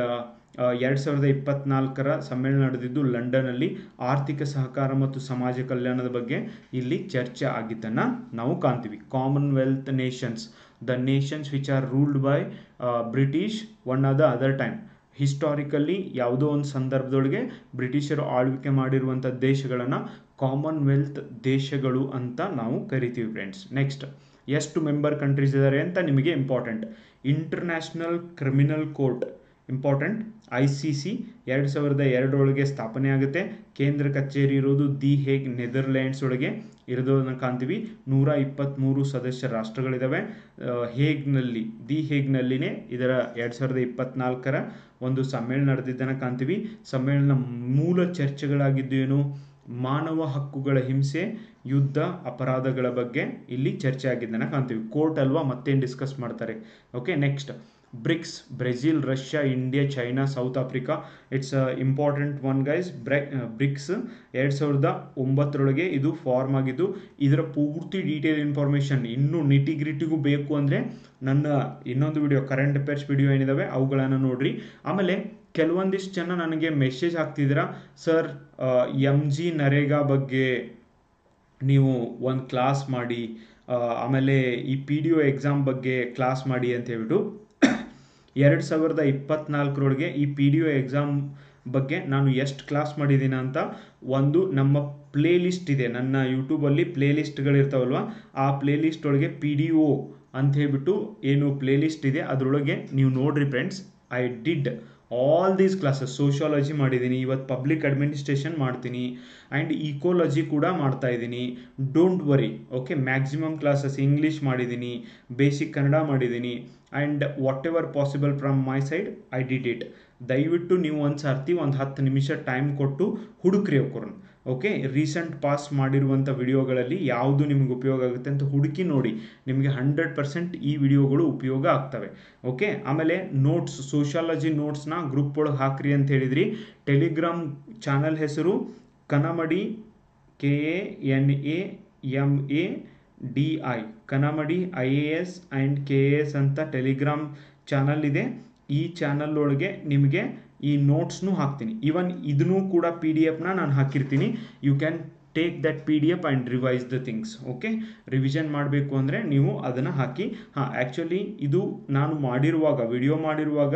2024 ಸಮ್ಮೇಳನ ನಡೆದಿದ್ದು ಲಂಡನ್ನಲ್ಲಿ. ಆರ್ಥಿಕ ಸಹಕಾರ ಮತ್ತು ಸಮಾಜ ಕಲ್ಯಾಣದ ಬಗ್ಗೆ ಇಲ್ಲಿ ಚರ್ಚೆ ಆಗಿದ್ದನ್ನು ನಾವು ಕಾಣ್ತೀವಿ. Commonwealth nations, the nations which are ruled by British one or the other time. Historically ಯಾವುದೋ ಒಂದು ಸಂದರ್ಭದೊಳಗೆ ಬ್ರಿಟಿಷರು ಆಳ್ವಿಕೆ ಮಾಡಿರುವಂಥ ದೇಶಗಳನ್ನು ಕಾಮನ್ವೆಲ್ತ್ ದೇಶಗಳು ಅಂತ ನಾವು ಕರಿತೀವಿ ಫ್ರೆಂಡ್ಸ್. ನೆಕ್ಸ್ಟ್, ಎಷ್ಟು ಮೆಂಬರ್ ಕಂಟ್ರೀಸ್ ಇದ್ದಾರೆ ಅಂತ ನಿಮಗೆ important. International criminal court, important. ICC 2002 ಸ್ಥಾಪನೆ ಆಗುತ್ತೆ. ಕೇಂದ್ರ ಕಚೇರಿ ಇರೋದು ದಿ ಹೇಗ್, ನೆದರ್ಲ್ಯಾಂಡ್ಸ್ ಒಳಗೆ ಇರೋದನ್ನು ಕಾಣ್ತೀವಿ. 123 ಸದಸ್ಯ ರಾಷ್ಟ್ರಗಳಿದ್ದಾವೆ. ದಿ ಹೇಗ್ನಲ್ಲಿನೇ ಇದರ 2024 ಒಂದು ಸಮ್ಮೇಳನ ನಡೆದಿದ್ದನ್ನು ಕಾಣ್ತೀವಿ. ಸಮ್ಮೇಳನ ಮೂಲ ಚರ್ಚೆಗಳಾಗಿದ್ದು ಏನು, ಮಾನವ ಹಕ್ಕುಗಳ ಹಿಂಸೆ, ಯುದ್ಧ ಅಪರಾಧಗಳ ಬಗ್ಗೆ ಇಲ್ಲಿ ಚರ್ಚೆ ಆಗಿದ್ದನ್ನು ಕಾಣ್ತೀವಿ. ಕೋರ್ಟ್ ಅಲ್ವಾ, ಮತ್ತೇನು ಡಿಸ್ಕಸ್ ಮಾಡ್ತಾರೆ. Okay, next, BRICS. Brazil, Russia, India, China, South Africa. It's important one guys. BRICS 2009 ಇದು ಫಾರ್ಮ್ ಆಗಿದ್ದು. ಇದರ ಪೂರ್ತಿ ಡೀಟೇಲ್ ಇನ್ಫಾರ್ಮೇಷನ್ ಇನ್ನೂ ನಿಟಿಗ್ರಿಟಿಗೂ ಬೇಕು ಅಂದರೆ ನನ್ನ ಇನ್ನೊಂದು ವಿಡಿಯೋ, ಕರೆಂಟ್ ಅಫೇರ್ಸ್ ವಿಡಿಯೋ ಏನಿದಾವೆ ಅವುಗಳನ್ನು ನೋಡ್ರಿ. ಆಮೇಲೆ ಕೆಲವೊಂದಿಷ್ಟು ಜನ ನನಗೆ ಮೆಸೇಜ್ ಹಾಕ್ತಿದ್ದೀರಾ, ಸರ್ MG ನರೇಗಾ ಬಗ್ಗೆ ನೀವು ಒಂದು ಕ್ಲಾಸ್ ಮಾಡಿ, ಆಮೇಲೆ ಈ PDO ಎಕ್ಸಾಮ್ ಬಗ್ಗೆ ಕ್ಲಾಸ್ ಮಾಡಿ ಅಂತ ಹೇಳ್ಬಿಟ್ಟು 2024 ಈ PDO ಎಕ್ಸಾಮ್ ಬಗ್ಗೆ ನಾನು ಎಷ್ಟು ಕ್ಲಾಸ್ ಮಾಡಿದ್ದೀನಿ ಅಂತ ಒಂದು ನಮ್ಮ ಪ್ಲೇ ಲಿಸ್ಟ್ ಇದೆ, ನನ್ನ ಯೂಟ್ಯೂಬಲ್ಲಿ ಪ್ಲೇ ಲಿಸ್ಟ್ಗಳಿರ್ತಾವಲ್ವ, ಆ ಪ್ಲೇ ಲಿಸ್ಟ್ ಒಳಗೆ PDO ಅಂತ ಹೇಳ್ಬಿಟ್ಟು ಏನು ಪ್ಲೇ ಲಿಸ್ಟ್ ಇದೆ ಅದರೊಳಗೆ ನೀವು ನೋಡ್ರಿ friends. I did all these classes. Sociology ಮಾಡಿದ್ದೀನಿ, ಇವತ್ತು ಪಬ್ಲಿಕ್ ಅಡ್ಮಿನಿಸ್ಟ್ರೇಷನ್ ಮಾಡ್ತೀನಿ, ಆ್ಯಂಡ್ ಈಕೋಲಜಿ ಕೂಡ ಮಾಡ್ತಾ ಇದ್ದೀನಿ. Don't worry, okay. Maximum classes English ಮಾಡಿದ್ದೀನಿ, ಬೇಸಿಕ್ ಕನ್ನಡ ಮಾಡಿದ್ದೀನಿ, and what ever possible from my side I did it. ದಯವಿಟ್ಟು ನೀವು ಒಂದು ಸರ್ತಿ ಒಂದು 10 ನಿಮಿಷ ಟೈಮ್ ಕೊಟ್ಟು ಹುಡುಕ್ರಿ ಅವ್ರನ್ನ, ಓಕೆ. ರೀಸೆಂಟ್ ಪಾಸ್ ಮಾಡಿರುವಂಥ ವಿಡಿಯೋಗಳಲ್ಲಿ ಯಾವುದು ನಿಮ್ಗೆ ಉಪಯೋಗ ಆಗುತ್ತೆ ಅಂತ ಹುಡುಕಿ ನೋಡಿ, ನಿಮಗೆ 100% ಈ ವಿಡಿಯೋಗಳು ಉಪಯೋಗ ಆಗ್ತವೆ, ಓಕೆ. ಆಮೇಲೆ ನೋಟ್ಸ್, ಸೋಷಿಯಾಲಜಿ ನೋಟ್ಸ್ನ ಗ್ರೂಪ್ ಒಳಗೆ ಹಾಕ್ರಿ ಅಂತ ಹೇಳಿದ್ರಿ. ಟೆಲಿಗ್ರಾಮ್ ಚಾನಲ್ ಹೆಸರು Kanamadi, KANAMADI, Kanamadi IAS and KAS ಅಂತ ಟೆಲಿಗ್ರಾಮ್ ಚಾನಲ್ ಇದೆ. ಈ ಚಾನಲ್ ಒಳಗೆ ನಿಮಗೆ ಈ ನೋಟ್ಸ್ನು ಹಾಕ್ತೀನಿ. ಈವನ್ ಇದನ್ನು ಕೂಡ PDF ನಾನು ಹಾಕಿರ್ತೀನಿ. You can take that PDF and revise the things, okay. Revision ಮಾಡಬೇಕು ಅಂದರೆ ನೀವು ಅದನ್ನು ಹಾಕಿ. ಆ್ಯಕ್ಚುಲಿ ಇದು ನಾನು ವಿಡಿಯೋ ಮಾಡಿರುವಾಗ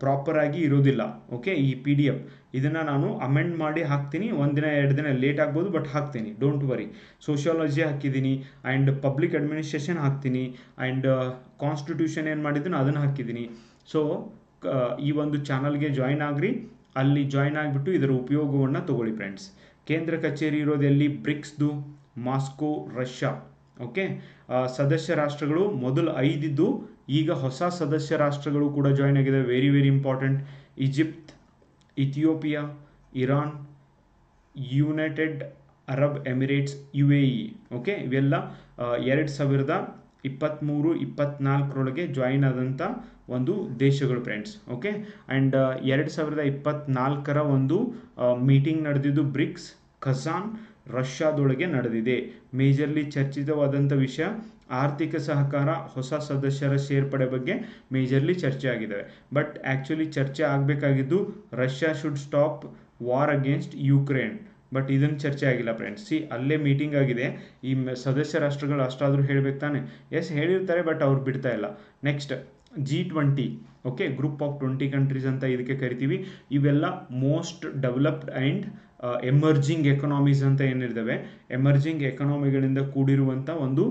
ಪ್ರಾಪರಾಗಿ ಇರೋದಿಲ್ಲ, ಓಕೆ. ಈ PDF ಇದನ್ನು ನಾನು ಅಮೆಂಡ್ ಮಾಡಿ ಹಾಕ್ತೀನಿ. 1 ದಿನ 2 ದಿನ ಲೇಟ್ ಆಗ್ಬೋದು, ಬಟ್ ಹಾಕ್ತೀನಿ, ಡೋಂಟ್ ವರಿ. ಸೋಷಿಯಾಲಜಿ ಹಾಕಿದ್ದೀನಿ, ಆ್ಯಂಡ್ ಪಬ್ಲಿಕ್ ಅಡ್ಮಿನಿಸ್ಟ್ರೇಷನ್ ಹಾಕ್ತೀನಿ, ಆ್ಯಂಡ್ ಕಾನ್ಸ್ಟಿಟ್ಯೂಷನ್ ಏನು ಮಾಡಿದ್ದೀನಿ ಅದನ್ನು ಹಾಕಿದ್ದೀನಿ. ಸೊ ಈ ಒಂದು ಚಾನಲ್ಗೆ ಜಾಯ್ನ್ ಆಗ್ರಿ, ಅಲ್ಲಿ ಜಾಯ್ನ್ ಆಗಿಬಿಟ್ಟು ಇದರ ಉಪಯೋಗವನ್ನು ತಗೊಳ್ಳಿ ಫ್ರೆಂಡ್ಸ್. ಕೇಂದ್ರ ಕಚೇರಿ ಇರೋದು ಎಲ್ಲಿ? ಬ್ರಿಕ್ಸ್ದು, ಮಾಸ್ಕೋ, ರಷ್ಯಾ, ಓಕೆ. ಸದಸ್ಯ ರಾಷ್ಟ್ರಗಳು ಮೊದಲು 5 ಇದ್ದು, ಈಗ ಹೊಸ ಸದಸ್ಯ ರಾಷ್ಟ್ರಗಳು ಕೂಡ ಜಾಯ್ನ್ ಆಗಿದೆ. Very very important. Egypt, Ethiopia, Iran, United Arab Emirates, UAE, okay. ಇವೆಲ್ಲ 2023-24 ಜಾಯಿನ್ ಆದಂಥ ಒಂದು ದೇಶಗಳು ಫ್ರೆಂಡ್ಸ್, ಓಕೆ. ಆ್ಯಂಡ್ 2024 ಒಂದು ಮೀಟಿಂಗ್ ನಡೆದಿದ್ದು ಬ್ರಿಕ್ಸ್, ಕಜಾನ್, ರಷ್ಯಾದೊಳಗೆ ನಡೆದಿದೆ. ಮೇಜರ್ಲಿ ಚರ್ಚಿತವಾದಂಥ ವಿಷಯ ಆರ್ಥಿಕ ಸಹಕಾರ, ಹೊಸ ಸದಸ್ಯರ ಸೇರ್ಪಡೆ ಬಗ್ಗೆ ಮೇಜರ್ಲಿ ಚರ್ಚೆ ಆಗಿದ್ದಾವೆ. ಬಟ್ ಆ್ಯಕ್ಚುಲಿ ಚರ್ಚೆ ಆಗಬೇಕಾಗಿದ್ದು Russia should stop war against Ukraine, but ಇದನ್ನು ಚರ್ಚೆ ಆಗಿಲ್ಲ ಫ್ರೆಂಡ್ಸ್. ಅಲ್ಲೇ ಮೀಟಿಂಗ್ ಆಗಿದೆ. ಈ ಸದಸ್ಯ ರಾಷ್ಟ್ರಗಳು ಅಷ್ಟಾದರೂ ಹೇಳಬೇಕು ತಾನೆ? ಎಸ್, ಹೇಳಿರ್ತಾರೆ, ಬಟ್ ಅವ್ರು ಬಿಡ್ತಾ ಇಲ್ಲ. Next G20, okay. Group of 20 countries ಅಂತ ಇದಕ್ಕೆ ಕರಿತೀವಿ. ಇವೆಲ್ಲ most developed and emerging economies ಅಂತ ಏನಿರ್ತವೆ, ಎಮರ್ಜಿಂಗ್ ಎಕನಾಮಿಗಳಿಂದ ಕೂಡಿರುವಂಥ ಒಂದು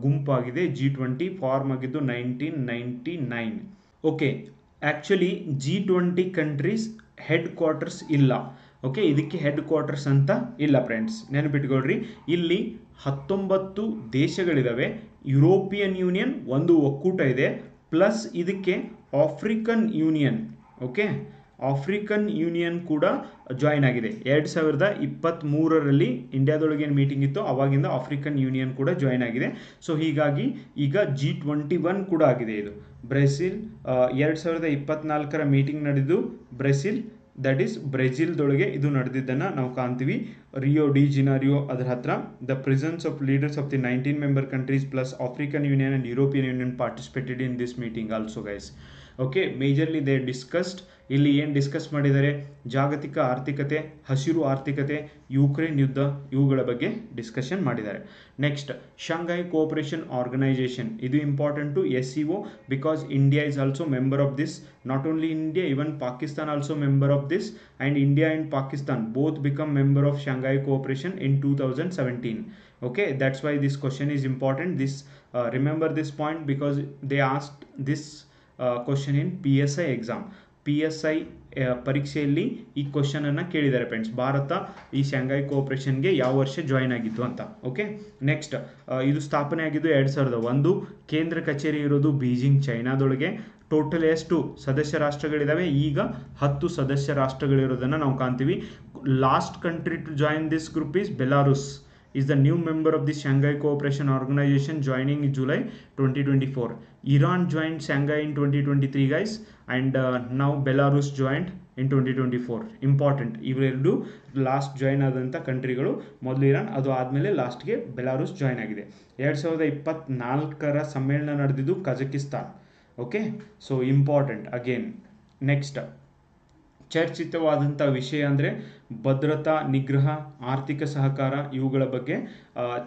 ಗುಂಪಾಗಿದೆ. G20 ಫಾರ್ಮ್ ಆಗಿದ್ದು 1999, okay. Actually G20 countries head quarters ಇಲ್ಲ, ಓಕೆ. ಇದಕ್ಕೆ ಹೆಡ್ ಕ್ವಾರ್ಟರ್ಸ್ ಅಂತ ಇಲ್ಲ ಫ್ರೆಂಡ್ಸ್, ನೆನಪಿಟ್ಕೊಳ್ರಿ. ಇಲ್ಲಿ 19 ದೇಶಗಳಿದ್ದಾವೆ. ಯುರೋಪಿಯನ್ ಯೂನಿಯನ್ ಒಂದು ಒಕ್ಕೂಟ ಇದೆ, ಪ್ಲಸ್ ಇದಕ್ಕೆ African union, okay. African union ಕೂಡ ಜಾಯ್ನ್ ಆಗಿದೆ. 2023 ಇಂಡಿಯಾದೊಳಗೆ ಏನು ಮೀಟಿಂಗ್ ಇತ್ತು ಅವಾಗಿಂದ ಆಫ್ರಿಕನ್ ಯೂನಿಯನ್ ಕೂಡ ಜಾಯ್ನ್ ಆಗಿದೆ. ಸೊ ಹೀಗಾಗಿ ಈಗ G21 ಕೂಡ ಆಗಿದೆ. ಇದು ಬ್ರೆಜಿಲ್, 2024 ಮೀಟಿಂಗ್ ನಡೆದು ಬ್ರೆಜಿಲ್, ದಟ್ ಈಸ್ ಬ್ರೆಜಿಲ್ದೊಳಗೆ ಇದು ನಡೆದಿದ್ದನ್ನು ನಾವು ಕಾಣ್ತೀವಿ. ರಿಯೋ ಡಿ ಜಿನಾರಿಯೋ ಅದರ ಹತ್ರ. The presence of leaders of the 19 member countries plus African union and European union participated in this meeting also guys, okay. Majorly they discussed. ಇಲ್ಲಿ ಏನು ಡಿಸ್ಕಸ್ ಮಾಡಿದ್ದಾರೆ? ಜಾಗತಿಕ ಆರ್ಥಿಕತೆ, ಹಸಿರು ಆರ್ಥಿಕತೆ, ಯುಕ್ರೇನ್ ಯುದ್ಧ, ಇವುಗಳ ಬಗ್ಗೆ ಡಿಸ್ಕಷನ್ ಮಾಡಿದ್ದಾರೆ. ನೆಕ್ಸ್ಟ್ ಶಾಂಘೈ ಕೋಆಪರೇಷನ್ ಆರ್ಗನೈಸೇಷನ್, ಇದು important. SCO, because India is also member of this. Not only India, even Pakistan also member of this, and India and Pakistan both become member of Shanghai Cooperation in 2017. Okay, that's why this question is important. Remember this point because they asked this question in PSI exam. PSI ಪರೀಕ್ಷೆಯಲ್ಲಿ ಈ ಕ್ವಶನ್ ಅನ್ನು ಕೇಳಿದ್ದಾರೆ ಫ್ರೆಂಡ್ಸ್. ಭಾರತ ಈ ಶಾಂಘೈ ಕೋಆಪರೇಷನ್ಗೆ ಯಾವ ವರ್ಷ ಜಾಯ್ನ್ ಆಗಿತ್ತು ಅಂತ, ಓಕೆ. ನೆಕ್ಸ್ಟ್ ಇದು ಸ್ಥಾಪನೆ ಆಗಿದ್ದು 2001. ಕೇಂದ್ರ ಕಚೇರಿ ಇರೋದು ಬೀಜಿಂಗ್, ಚೈನಾದೊಳಗೆ. ಟೋಟಲ್ ಎಷ್ಟು ಸದಸ್ಯ ರಾಷ್ಟ್ರಗಳಿದ್ದಾವೆ? ಈಗ 10 ಸದಸ್ಯ ರಾಷ್ಟ್ರಗಳಿರೋದನ್ನು ನಾವು ಕಾಣ್ತೀವಿ. Last country to join this group is Belarus, is the new member of the Shanghai Cooperation Organization joining in July 2024. Iran joined Shanghai in 2023 guys, and now Belarus joined in 2024. Important, ಇವೆರಡು ಲಾಸ್ಟ್ ಜಾಯ್ನ್ ಆದಂಥ ಕಂಟ್ರಿಗಳು. ಮೊದಲು ಇರಾನ್, ಅದು ಆದಮೇಲೆ ಲಾಸ್ಟ್ಗೆ ಬೆಲಾರುಸ್ ಜಾಯ್ನ್ ಆಗಿದೆ. 2024 ಸಮ್ಮೇಳನ ನಡೆದಿದ್ದು Kazakhstan, okay. So important again. Next ಚರ್ಚಿತವಾದಂಥ ವಿಷಯ ಅಂದರೆ ಭದ್ರತಾ, ನಿಗ್ರಹ, ಆರ್ಥಿಕ ಸಹಕಾರ ಇವುಗಳ ಬಗ್ಗೆ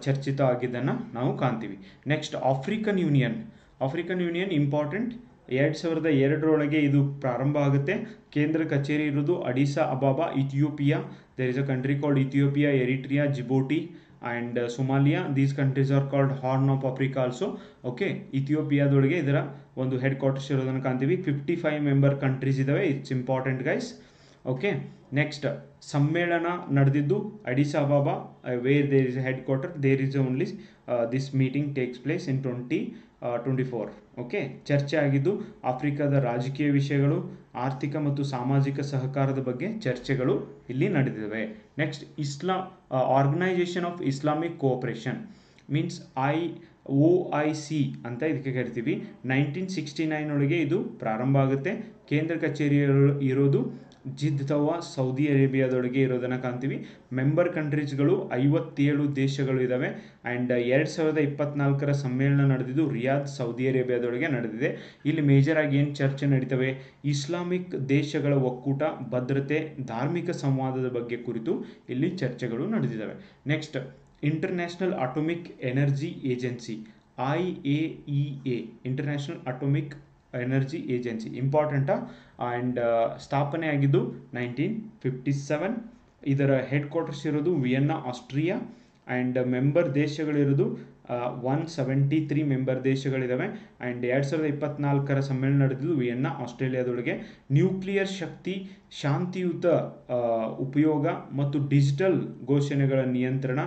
ಚರ್ಚಿತ ಆಗಿದ್ದನ್ನು ನಾವು ಕಾಣ್ತೀವಿ. Next African union important. 2002 ಇದು ಪ್ರಾರಂಭ ಆಗುತ್ತೆ. ಕೇಂದ್ರ ಕಚೇರಿ ಇರೋದು Addis Ababa, Ethiopia. There is a country called Ethiopia, Eritrea, Djibouti and Somalia. These countries are called Horn of Africa also. Okay, ಇಥಿಯೋಪಿಯಾದೊಳಗೆ ಇದರ ಒಂದು ಹೆಡ್ ಕ್ವಾರ್ಟರ್ಸ್ ಇರೋದನ್ನು ಕಾಣ್ತೀವಿ. 55 ಮೆಂಬರ್ ಕಂಟ್ರೀಸ್ ಇದಾವೆ. It's important guys. Okay, next ಸಮ್ಮೇಳನ ನಡೆದಿದ್ದು Addis Ababa, where there is headquarter, there is only this meeting takes place in 2024. Okay, ಚರ್ಚೆ ಆಗಿದ್ದು ಆಫ್ರಿಕಾದ ರಾಜಕೀಯ ವಿಷಯಗಳು, ಆರ್ಥಿಕ ಮತ್ತು ಸಾಮಾಜಿಕ ಸಹಕಾರದ ಬಗ್ಗೆ ಚರ್ಚೆಗಳು ಇಲ್ಲಿ ನಡೆದಿವೆ. Next organisation of Islamic cooperation means OIC ಅಂತ ಇದಕ್ಕೆ ಕರಿತೀವಿ. 1969 ಒಳಗೆ ಇದು ಪ್ರಾರಂಭ ಆಗುತ್ತೆ. ಕೇಂದ್ರ ಕಚೇರಿ ಇರೋದು ಜಿದ್ದವಾ, ಸೌದಿ ಅರೇಬಿಯಾದೊಳಗೆ ಇರೋದನ್ನು ಕಾಣ್ತೀವಿ. ಮೆಂಬರ್ ಕಂಟ್ರೀಸ್ಗಳು 57 ದೇಶಗಳು ಇದ್ದಾವೆ. ಆ್ಯಂಡ್ 2024 ಸಮ್ಮೇಳನ ನಡೆದಿದ್ದು ರಿಯಾದ್, ಸೌದಿ ಅರೇಬಿಯಾದೊಳಗೆ ನಡೆದಿದೆ. ಇಲ್ಲಿ ಮೇಜರ್ ಆಗಿ ಏನು ಚರ್ಚೆ ನಡೀತವೆ? ಇಸ್ಲಾಮಿಕ್ ದೇಶಗಳ ಒಕ್ಕೂಟ, ಭದ್ರತೆ, ಧಾರ್ಮಿಕ ಸಂವಾದದ ಬಗ್ಗೆ ಕುರಿತು ಇಲ್ಲಿ ಚರ್ಚೆಗಳು ನಡೆದಿದ್ದಾವೆ. Next international atomic energy agency, IAEA, international atomic energy agency ಇಂಪಾರ್ಟೆಂಟಾ. ಆ್ಯಂಡ್ ಸ್ಥಾಪನೆ ಆಗಿದ್ದು 1957. ಇದರ ಹೆಡ್ ಕ್ವಾರ್ಟರ್ಸ್ ಇರೋದು ವಿಯೆನ್ನಾ, ಆಸ್ಟ್ರಿಯಾ. ಆ್ಯಂಡ್ ಮೆಂಬರ್ ದೇಶಗಳಿರೋದು 173 ಮೆಂಬರ್ ದೇಶಗಳಿದ್ದಾವೆ. ಆ್ಯಂಡ್ 2024 ಸಮ್ಮೇಳನ ನಡೆದಿದ್ದು ವಿಯೆನ್ನಾ, ಆಸ್ಟ್ರೇಲಿಯಾದೊಳಗೆ. ನ್ಯೂಕ್ಲಿಯರ್ ಶಕ್ತಿ, ಶಾಂತಿಯುತ ಉಪಯೋಗ ಮತ್ತು ಡಿಜಿಟಲ್ ಘೋಷಣೆಗಳ ನಿಯಂತ್ರಣ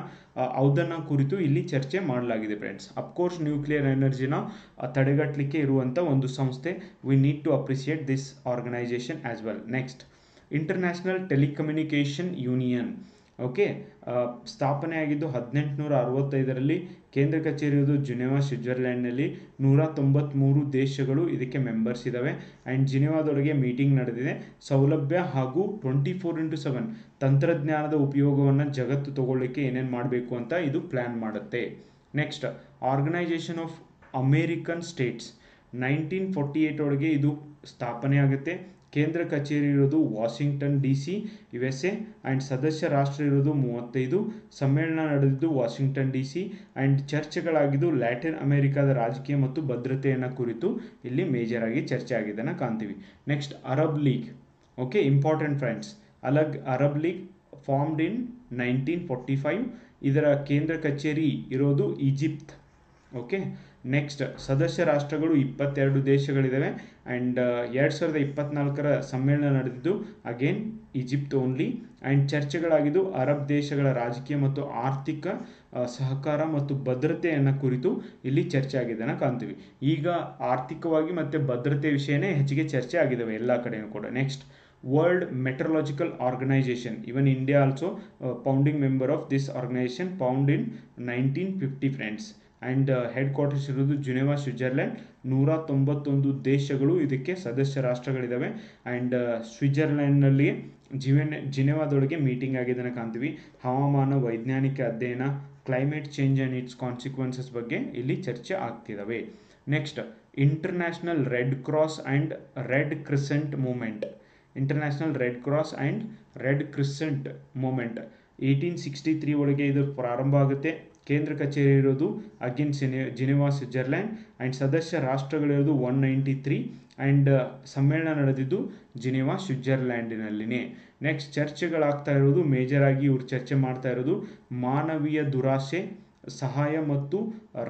ಅದನ್ನು ಕುರಿತು ಇಲ್ಲಿ ಚರ್ಚೆ ಮಾಡಲಾಗಿದೆ ಫ್ರೆಂಡ್ಸ್. ಅಫ್ಕೋರ್ಸ್ ನ್ಯೂಕ್ಲಿಯರ್ ಎನರ್ಜಿನ ತಡೆಗಟ್ಟಲಿಕ್ಕೆ ಇರುವಂಥ ಒಂದು ಸಂಸ್ಥೆ. We need to appreciate this organisation as well. Next international telecommunication union. Okay, ಸ್ಥಾಪನೆ ಆಗಿದ್ದು 1865. ಕೇಂದ್ರ ಕಚೇರಿ ಇರೋದು ಜಿನೆವಾ, ಸ್ವಿಟ್ಜರ್ಲ್ಯಾಂಡ್ನಲ್ಲಿ. 193 ದೇಶಗಳು ಇದಕ್ಕೆ ಮೆಂಬರ್ಸ್ ಇದ್ದಾವೆ. ಆ್ಯಂಡ್ ಜಿನೆವಾದೊಳಗೆ ಮೀಟಿಂಗ್ ನಡೆದಿದೆ. ಸೌಲಭ್ಯ ಹಾಗೂ 24x7 ತಂತ್ರಜ್ಞಾನದ ಉಪಯೋಗವನ್ನು ಜಗತ್ತು ತಗೊಳ್ಳಿಕ್ಕೆ ಏನೇನು ಮಾಡಬೇಕು ಅಂತ ಇದು ಪ್ಲ್ಯಾನ್ ಮಾಡುತ್ತೆ. Next organisation of American states 1948 ಒಳಗೆ ಇದು ಸ್ಥಾಪನೆ ಆಗುತ್ತೆ. ಕೇಂದ್ರ ಕಚೇರಿ ಇರೋದು ವಾಷಿಂಗ್ಟನ್ DC, USA. ಆ್ಯಂಡ್ ಸದಸ್ಯ ರಾಷ್ಟ್ರ ಇರೋದು 35. ಸಮ್ಮೇಳನ ನಡೆದಿದ್ದು ವಾಷಿಂಗ್ಟನ್ DC. ಆ್ಯಂಡ್ ಚರ್ಚೆಗಳಾಗಿದ್ದು ಲ್ಯಾಟಿನ್ ಅಮೆರಿಕಾದ ರಾಜಕೀಯ ಮತ್ತು ಭದ್ರತೆಯನ್ನು ಕುರಿತು ಇಲ್ಲಿ ಮೇಜರ್ ಆಗಿ ಚರ್ಚೆ ಆಗಿದ್ದನ್ನು ಕಾಣ್ತೀವಿ. Next Arab league. Okay, important friends. Arab league formed in 1945. ಇದರ ಕೇಂದ್ರ ಕಚೇರಿ ಇರೋದು ಈಜಿಪ್ಟ್. ಓಕೆ, ನೆಕ್ಸ್ಟ್ ಸದಸ್ಯ ರಾಷ್ಟ್ರಗಳು 22 ದೇಶಗಳಿದ್ದಾವೆ. ಆ್ಯಂಡ್ 2024 ಸಮ್ಮೇಳನ ನಡೆದಿದ್ದು ಅಗೇನ್ ಈಜಿಪ್ಟ್ ಓನ್ಲಿ. ಆ್ಯಂಡ್ ಚರ್ಚೆಗಳಾಗಿದ್ದು ಅರಬ್ ದೇಶಗಳ ರಾಜಕೀಯ ಮತ್ತು ಆರ್ಥಿಕ ಸಹಕಾರ ಮತ್ತು ಭದ್ರತೆಯನ್ನು ಕುರಿತು ಇಲ್ಲಿ ಚರ್ಚೆ ಆಗಿದ್ದನ್ನು ಕಾಣ್ತೀವಿ. ಈಗ ಆರ್ಥಿಕವಾಗಿ ಮತ್ತು ಭದ್ರತೆ ವಿಷಯನೇ ಹೆಚ್ಚಿಗೆ ಚರ್ಚೆ ಆಗಿದ್ದಾವೆ ಎಲ್ಲ ಕಡೆಯೂ ಕೂಡ. Next world meteorological organisation, even India also founding member of this organisation, found in 1950 friends. And headquarters ಇರೋದು ಜಿನೆವಾ, ಸ್ವಿಟ್ಜರ್ಲ್ಯಾಂಡ್. 191 ದೇಶಗಳು ಇದಕ್ಕೆ ಸದಸ್ಯ ರಾಷ್ಟ್ರಗಳಿದ್ದಾವೆ. ಆ್ಯಂಡ್ ಸ್ವಿಟ್ಜರ್ಲ್ಯಾಂಡ್ನಲ್ಲಿ ಜಿನೆವಾದೊಳಗೆ ಮೀಟಿಂಗ್ ಆಗಿದ್ದನ್ನು ಕಾಣ್ತೀವಿ. ಹವಾಮಾನ, ವೈಜ್ಞಾನಿಕ ಅಧ್ಯಯನ, climate change and its consequences ಬಗ್ಗೆ ಇಲ್ಲಿ ಚರ್ಚೆ ಆಗ್ತಿದ್ದಾವೆ. Next international red cross and red crescent movement. International red cross and red crescent movement 1863 ಒಳಗೆ ಇದು ಪ್ರಾರಂಭ ಆಗುತ್ತೆ. ಕೇಂದ್ರ ಕಚೇರಿ ಇರೋದು ಅಗೇನ್ ಜಿನೆವಾ, ಸ್ವಿಟ್ಜರ್ಲ್ಯಾಂಡ್. ಆ್ಯಂಡ್ ಸದಸ್ಯ ರಾಷ್ಟ್ರಗಳಿರೋದು 193. ಆ್ಯಂಡ್ ಸಮ್ಮೇಳನ ನಡೆದಿದ್ದು ಜಿನೆವಾ, ಸ್ವಿಟ್ಜರ್ಲ್ಯಾಂಡಿನಲ್ಲಿನೇ. ನೆಕ್ಸ್ಟ್ ಚರ್ಚೆಗಳಾಗ್ತಾ ಇರೋದು ಮೇಜರ್ ಆಗಿ ಇವ್ರು ಚರ್ಚೆ ಮಾಡ್ತಾ ಇರೋದು ಮಾನವೀಯ ದುರಾಸೆ, ಸಹಾಯ ಮತ್ತು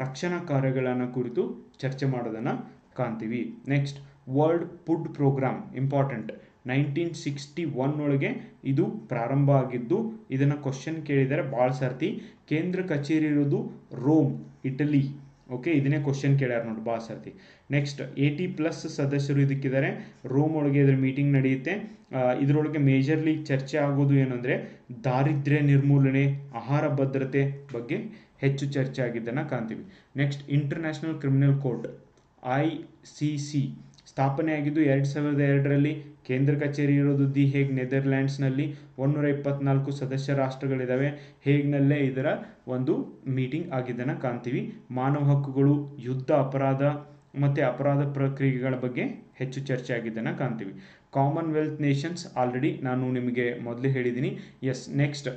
ರಕ್ಷಣಾ ಕಾರ್ಯಗಳನ್ನು ಕುರಿತು ಚರ್ಚೆ ಮಾಡೋದನ್ನು ಕಾಣ್ತೀವಿ. Next world food programme important. 1961 ಒಳಗೆ ಇದು ಪ್ರಾರಂಭ ಆಗಿದ್ದು ಇದನ್ನು ಕ್ವಶನ್ ಕೇಳಿದರೆ ಭಾಳ ಸರ್ತಿ. ಕೇಂದ್ರ ಕಚೇರಿ ಇರೋದು ರೋಮ್, ಇಟಲಿ. ಓಕೆ, ಇದನ್ನೇ ಕ್ವಶನ್ ಕೇಳ್ಯಾರ ನೋಡಿ ಭಾಳ ಸರ್ತಿ. ನೆಕ್ಸ್ಟ್ 80+ ಸದಸ್ಯರು ಇದಕ್ಕಿದ್ದಾರೆ. ರೋಮ್ ಒಳಗೆ ಇದರ ಮೀಟಿಂಗ್ ನಡೆಯುತ್ತೆ. ಇದರೊಳಗೆ ಮೇಜರ್ಲಿ ಚರ್ಚೆ ಆಗೋದು ಏನಂದರೆ ದಾರಿದ್ರ್ಯ ನಿರ್ಮೂಲನೆ, ಆಹಾರ ಭದ್ರತೆ ಬಗ್ಗೆ ಹೆಚ್ಚು ಚರ್ಚೆ ಆಗಿದ್ದನ್ನು ಕಾಣ್ತೀವಿ. Next international criminal court ICC ಸ್ಥಾಪನೆ ಆಗಿದ್ದು 2002. ಕೇಂದ್ರ ಕಚೇರಿ ಇರೋದು ದಿ ಹೇಗ್, ನೆದರ್ಲ್ಯಾಂಡ್ಸ್ನಲ್ಲಿ. 124 ಸದಸ್ಯ ರಾಷ್ಟ್ರಗಳಿದ್ದಾವೆ. ಹೇಗ್ನಲ್ಲೇ ಇದರ ಒಂದು ಮೀಟಿಂಗ್ ಆಗಿದ್ದನ್ನು ಕಾಣ್ತೀವಿ. ಮಾನವ ಹಕ್ಕುಗಳು, ಯುದ್ಧ ಅಪರಾಧ ಮತ್ತು ಅಪರಾಧ ಪ್ರಕ್ರಿಯೆಗಳ ಬಗ್ಗೆ ಹೆಚ್ಚು ಚರ್ಚೆ ಆಗಿದ್ದನ್ನು ಕಾಣ್ತೀವಿ. ಕಾಮನ್ವೆಲ್ತ್ ನೇಷನ್ಸ್ ಆಲ್ರೆಡಿ ನಾನು ನಿಮಗೆ ಮೊದಲೇ ಹೇಳಿದ್ದೀನಿ. Yes, next